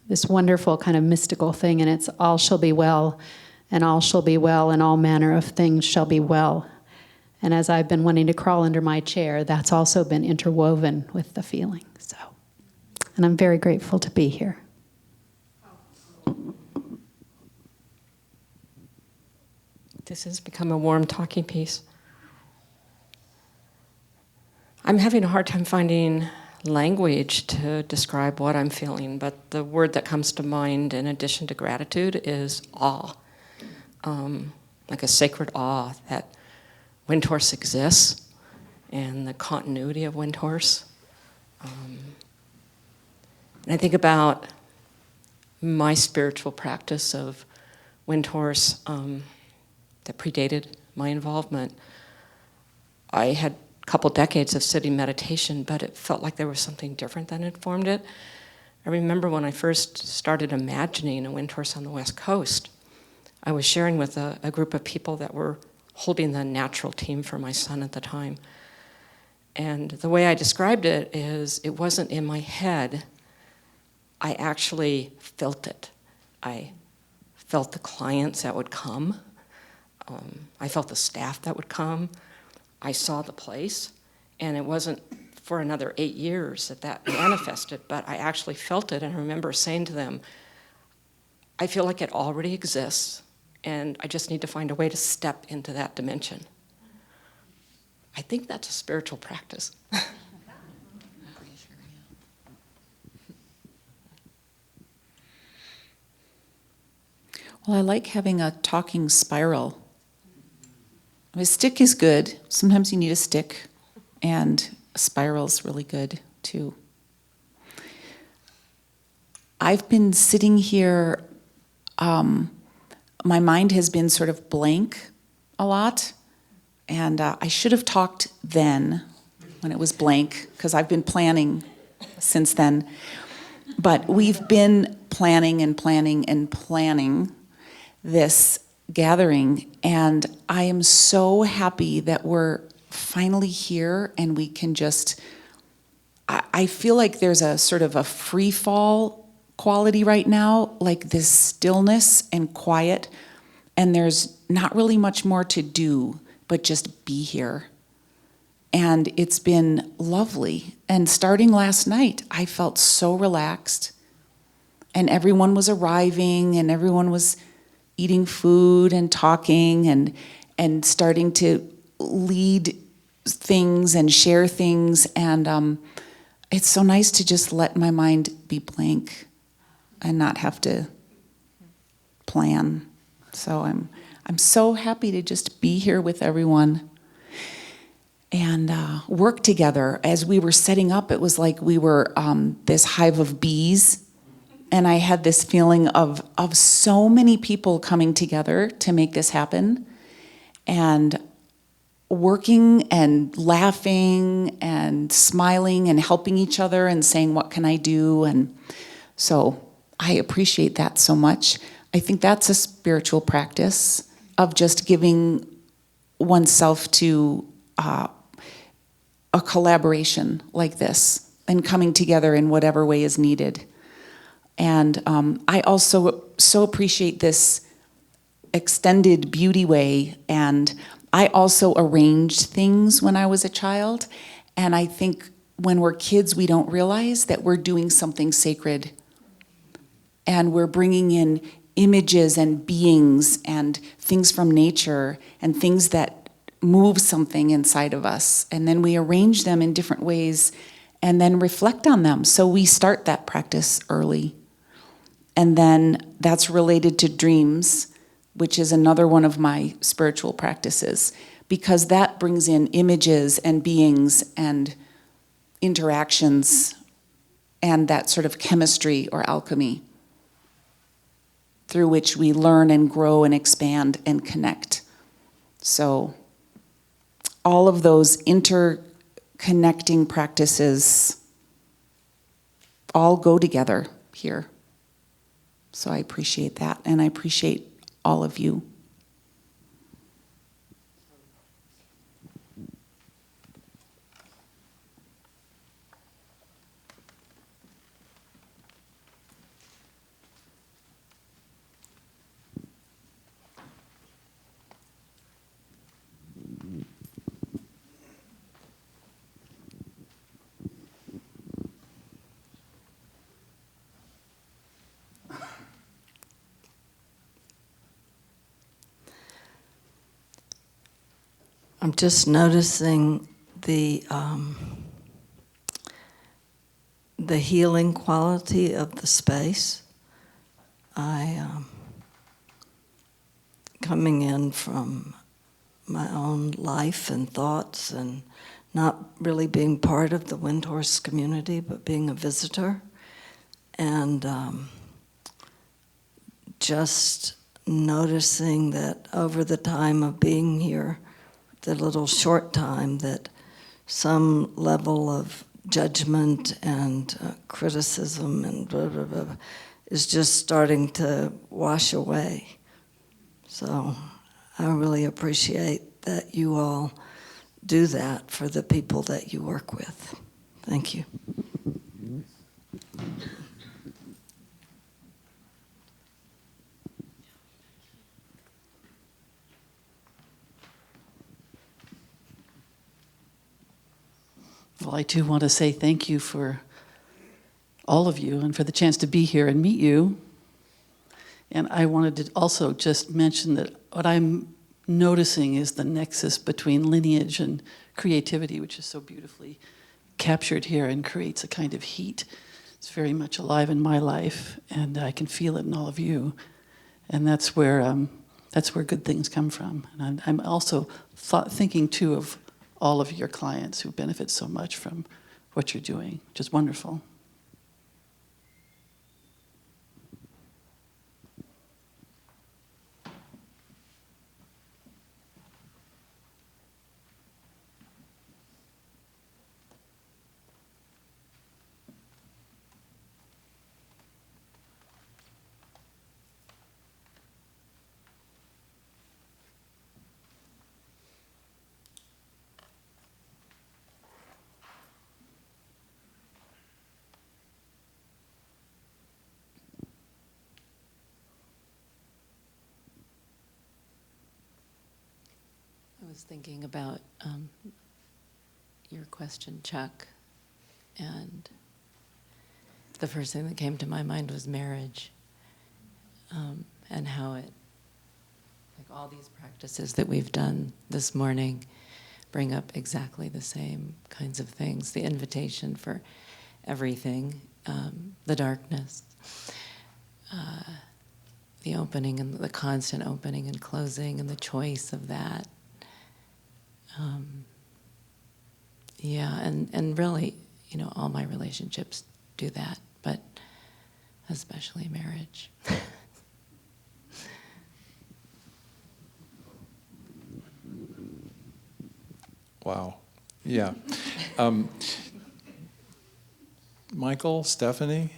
this wonderful kind of mystical thing, and it's all shall be well, and all shall be well, and all manner of things shall be well. And as I've been wanting to crawl under my chair, that's also been interwoven with the feeling. So, and I'm very grateful to be here. This has become a warm talking piece. I'm having a hard time finding language to describe what I'm feeling, but the word that comes to mind in addition to gratitude is awe. Like a sacred awe that Windhorse exists and the continuity of Windhorse. And I think about my spiritual practice of Windhorse that predated my involvement. I had a couple decades of sitting meditation, but it felt like there was something different that informed it. I remember when I first started imagining a Windhorse on the West Coast, I was sharing with a group of people that were holding the natural team for my son at the time. And the way I described it is, it wasn't in my head. I actually felt it. I felt the clients that would come. I felt the staff that would come. I saw the place. And it wasn't for another 8 years that manifested, but I actually felt it. And I remember saying to them, I feel like it already exists, and I just need to find a way to step into that dimension. I think that's a spiritual practice. Well, I like having a talking spiral. A stick is good. Sometimes you need a stick, and a spiral's really good too. I've been sitting here, my mind has been sort of blank a lot, and I should have talked then when it was blank, because I've been planning since then. But we've been planning and planning and planning this gathering, and I am so happy that we're finally here and we can just, I feel like there's a sort of a free fall quality right now, like this stillness and quiet, and there's not really much more to do but just be here. And it's been lovely. And starting last night, I felt so relaxed, and everyone was arriving and everyone was eating food and talking and starting to lead things and share things, and it's so nice to just let my mind be blank and not have to plan. So I'm so happy to just be here with everyone and work together. As we were setting up, it was like we were this hive of bees, and I had this feeling of so many people coming together to make this happen, and working and laughing and smiling and helping each other and saying, what can I do? And so I appreciate that so much. I think that's a spiritual practice of just giving oneself to a collaboration like this and coming together in whatever way is needed. And I also so appreciate this extended beauty way, and I also arranged things when I was a child, and I think when we're kids we don't realize that we're doing something sacred, and we're bringing in images and beings and things from nature and things that move something inside of us, and then we arrange them in different ways and then reflect on them. So we start that practice early. And then that's related to dreams, which is another one of my spiritual practices, because that brings in images and beings and interactions and that sort of chemistry or alchemy through which we learn and grow and expand and connect. So all of those interconnecting practices all go together here. So I appreciate that, and I appreciate all of you. I'm just noticing the healing quality of the space. Coming in from my own life and thoughts and not really being part of the Windhorse community, but being a visitor. And just noticing that over the time of being here, the little short time, that some level of judgment and criticism and blah, blah, blah, is just starting to wash away. So I really appreciate that you all do that for the people that you work with. Thank you. Well, I too want to say thank you for all of you and for the chance to be here and meet you. And I wanted to also just mention that what I'm noticing is the nexus between lineage and creativity, which is so beautifully captured here and creates a kind of heat. It's very much alive in my life, and I can feel it in all of you. And that's where good things come from. And I'm also thinking too of all of your clients who benefit so much from what you're doing, which is wonderful. I was thinking about your question, Chuck, and the first thing that came to my mind was marriage, and how it, like all these practices that we've done this morning, bring up exactly the same kinds of things. The invitation for everything, the darkness, the opening and the constant opening and closing and the choice of that. And really, all my relationships do that, but especially marriage. Wow. Yeah. Michael, Stephanie?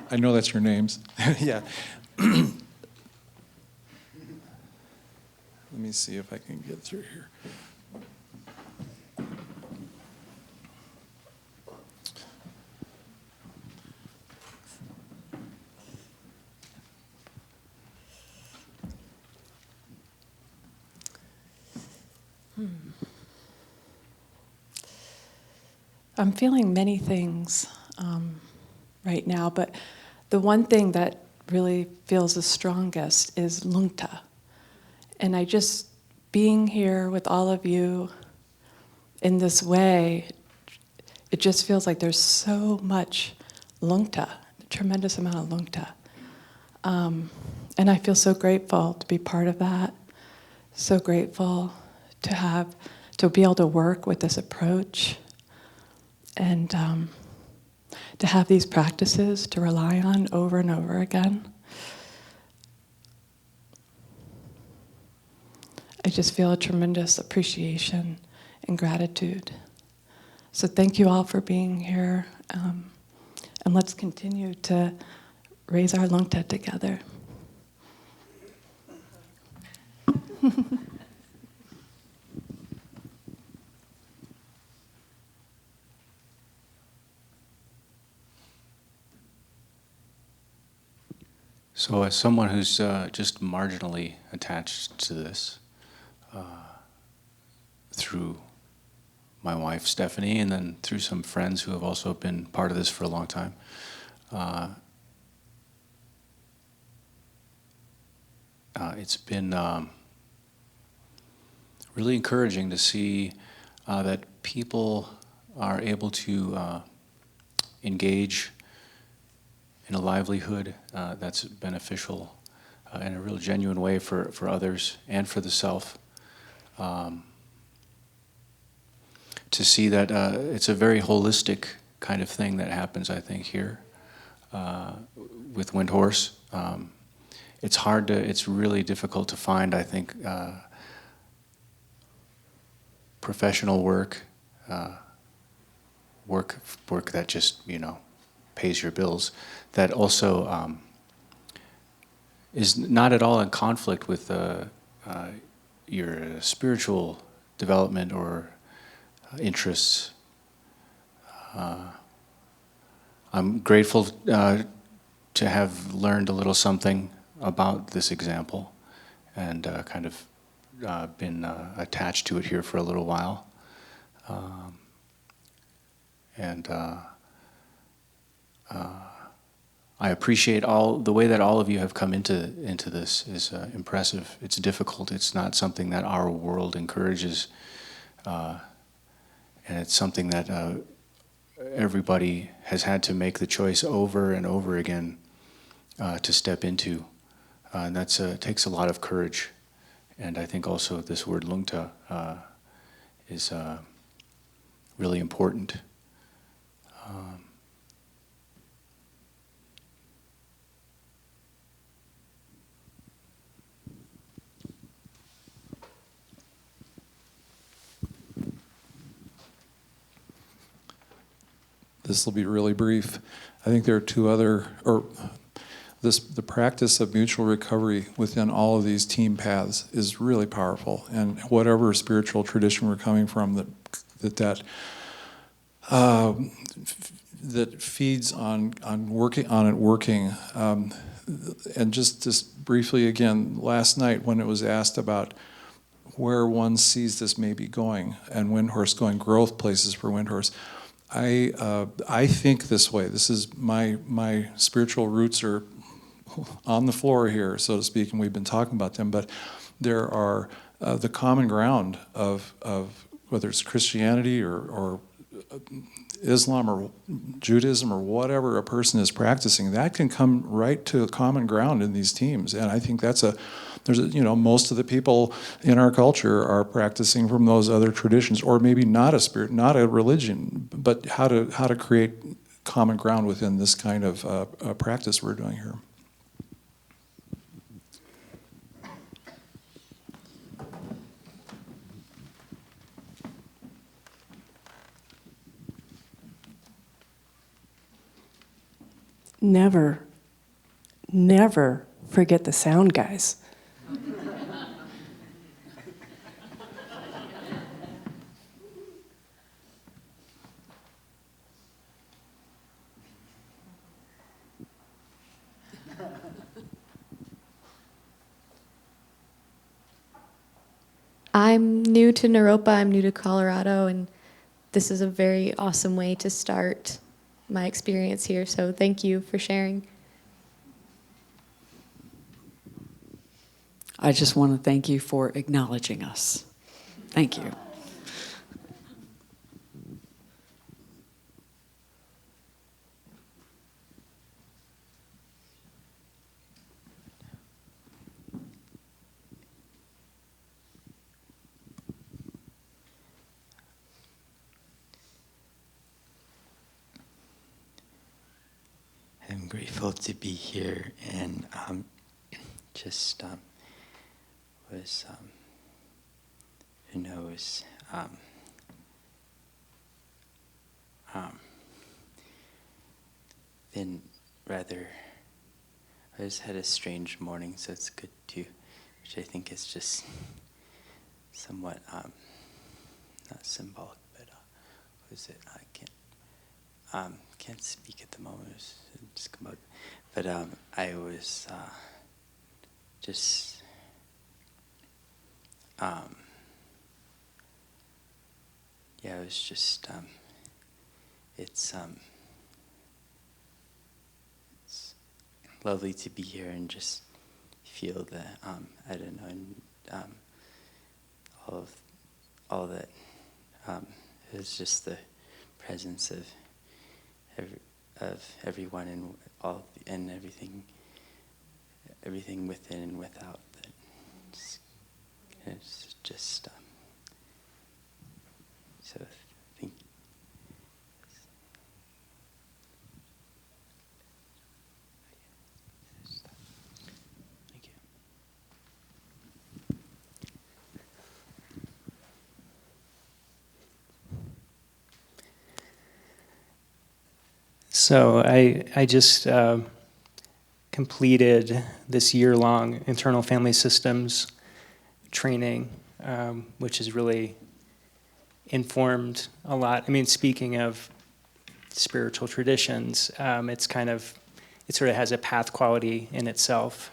I know that's your names. Yeah. Let me see if I can get through here. I'm feeling many things right now, but the one thing that really feels the strongest is lungta. And I just, being here with all of you in this way, it just feels like there's so much lungta, a tremendous amount of lungta. And I feel so grateful to be part of that, so grateful to be able to work with this approach, and to have these practices to rely on over and over again. I just feel a tremendous appreciation and gratitude. So thank you all for being here, and let's continue to raise our lungta together. So as someone who's just marginally attached to this, through my wife Stephanie, and then through some friends who have also been part of this for a long time, it's been really encouraging to see that people are able to engage in a livelihood that's beneficial in a real genuine way for others and for the self. To see that it's a very holistic kind of thing that happens, I think, here with Windhorse. It's really difficult to find, I think, professional work that just, pays your bills, that also is not at all in conflict with your spiritual development or interests. I'm grateful to have learned a little something about this example, and kind of been attached to it here for a little while. I appreciate the way that all of you have come into this is impressive. It's difficult. It's not something that our world encourages, and it's something that everybody has had to make the choice over and over again to step into, and that takes a lot of courage. And I think also this word lungta is really important. This will be really brief. I think there are two other, the practice of mutual recovery within all of these team paths is really powerful. And whatever spiritual tradition we're coming from, that feeds on working. And just briefly again, last night when it was asked about where one sees this maybe going, and Windhorse going growth places for Windhorse, I think this way. This is my spiritual roots are on the floor here, so to speak, and we've been talking about them. But there are the common ground of whether it's Christianity or Islam or Judaism or whatever a person is practicing, that can come right to a common ground in these teams. And I think most of the people in our culture are practicing from those other traditions, or maybe not a religion, but how to create common ground within this kind of practice we're doing here. Never, never forget the sound, guys. I'm new to Naropa, I'm new to Colorado, and this is a very awesome way to start my experience here, so thank you for sharing. I just want to thank you for acknowledging us. Thank you. I'm grateful to be here, and just was who knows been rather. I just had a strange morning, so it's good to, which I think is just somewhat not symbolic, but what is it? I can't speak at the moment. It's just come out. But I was just yeah, it was just it's lovely to be here and just feel the I don't know, and all that it was just the presence of everyone and all and everything within and without. That it's just so I think. Thank you. So I just completed this year-long internal family systems training, which has really informed a lot. I mean, speaking of spiritual traditions, it sort of has a path quality in itself,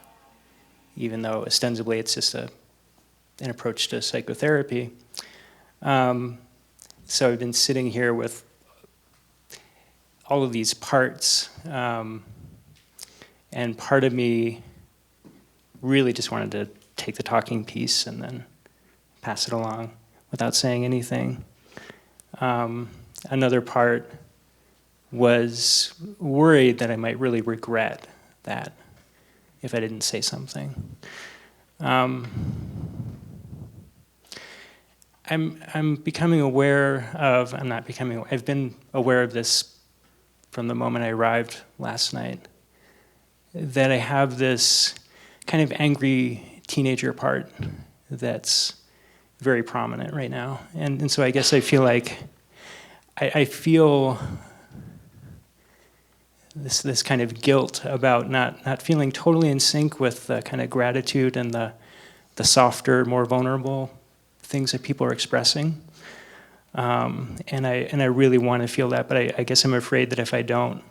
even though ostensibly it's just an approach to psychotherapy. So I've been sitting here with all of these parts, and part of me really just wanted to take the talking piece and then pass it along without saying anything. Another part was worried that I might really regret that if I didn't say something. I'm becoming aware of, I've been aware of this from the moment I arrived last night, that I have this kind of angry teenager part that's very prominent right now. And so I guess I feel like, I feel this kind of guilt about not feeling totally in sync with the kind of gratitude and the softer, more vulnerable things that people are expressing. And I really want to feel that, but I guess I'm afraid that if I don't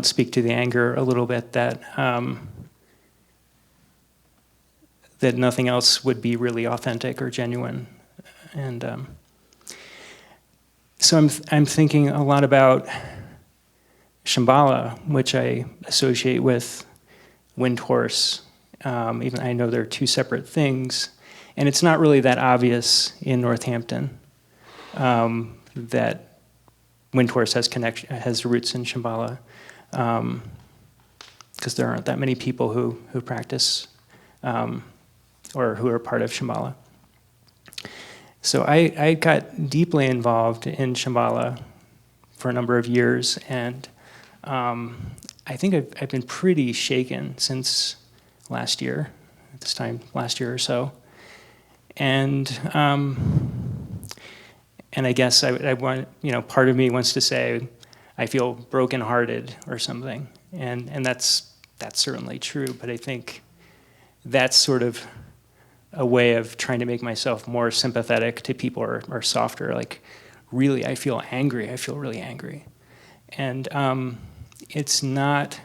speak to the anger a little bit, that that nothing else would be really authentic or genuine. And so I'm thinking a lot about Shambhala, which I associate with Wind Horse. Even I know they're two separate things. And it's not really that obvious in Northampton that Wind Horse has roots in Shambhala, because there aren't that many people who practice or who are part of Shambhala. So I got deeply involved in Shambhala for a number of years, and I think I've been pretty shaken since last year, at this time last year or so. And I guess I want, part of me wants to say I feel brokenhearted or something, and that's certainly true. But I think that's sort of a way of trying to make myself more sympathetic to people or softer. Like, really, I feel angry. I feel really angry, and it's not.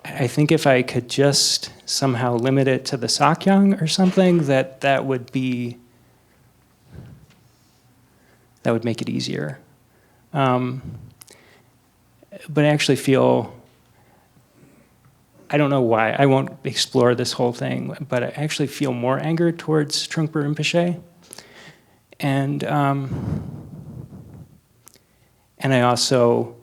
I think if I could just somehow limit it to the Sakyong or something, that would make it easier. but I actually feel, I don't know why, I won't explore this whole thing, but I actually feel more anger towards Trungpa Rinpoche. And I also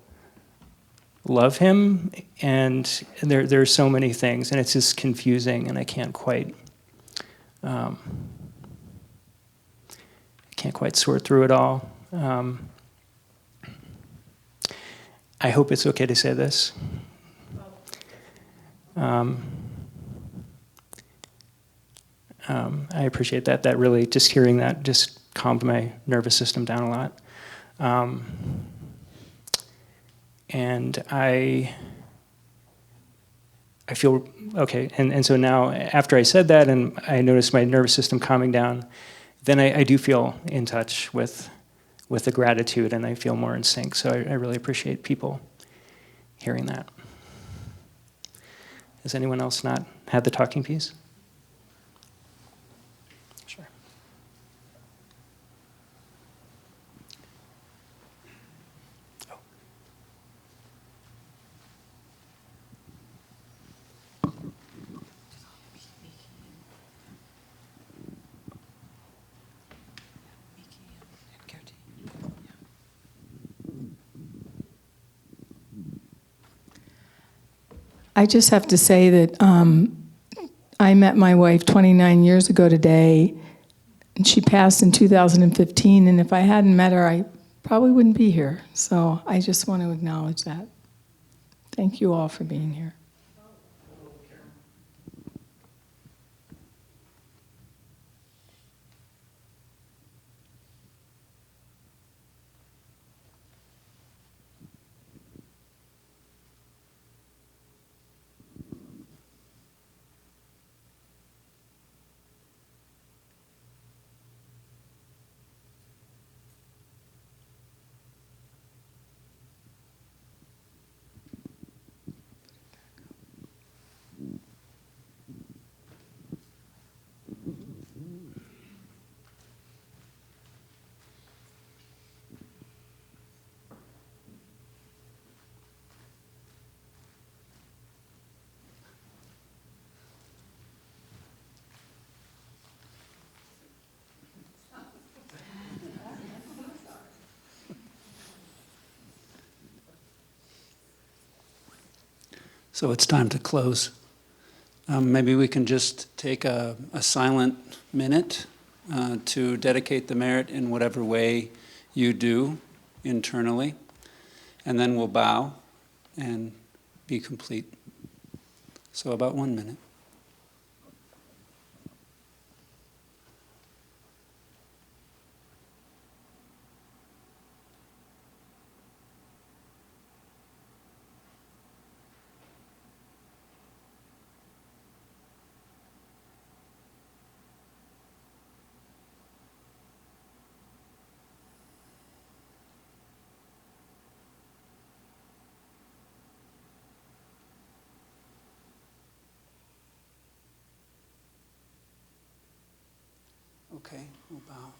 love him, and there are so many things, and it's just confusing, and I can't quite sort through it all. I hope it's okay to say this. I appreciate that. That really, just hearing that just calmed my nervous system down a lot. And I feel okay. And so now, after I said that and I noticed my nervous system calming down, then I do feel in touch with the gratitude, and I feel more in sync. So I really appreciate people hearing that. Has anyone else not had the talking piece? Sure. I just have to say that I met my wife 29 years ago today, and she passed in 2015, and if I hadn't met her, I probably wouldn't be here. So I just want to acknowledge that. Thank you all for being here. So it's time to close. Maybe we can just take a silent minute to dedicate the merit in whatever way you do internally, and then we'll bow and be complete. So about 1 minute. Okay, we'll bow.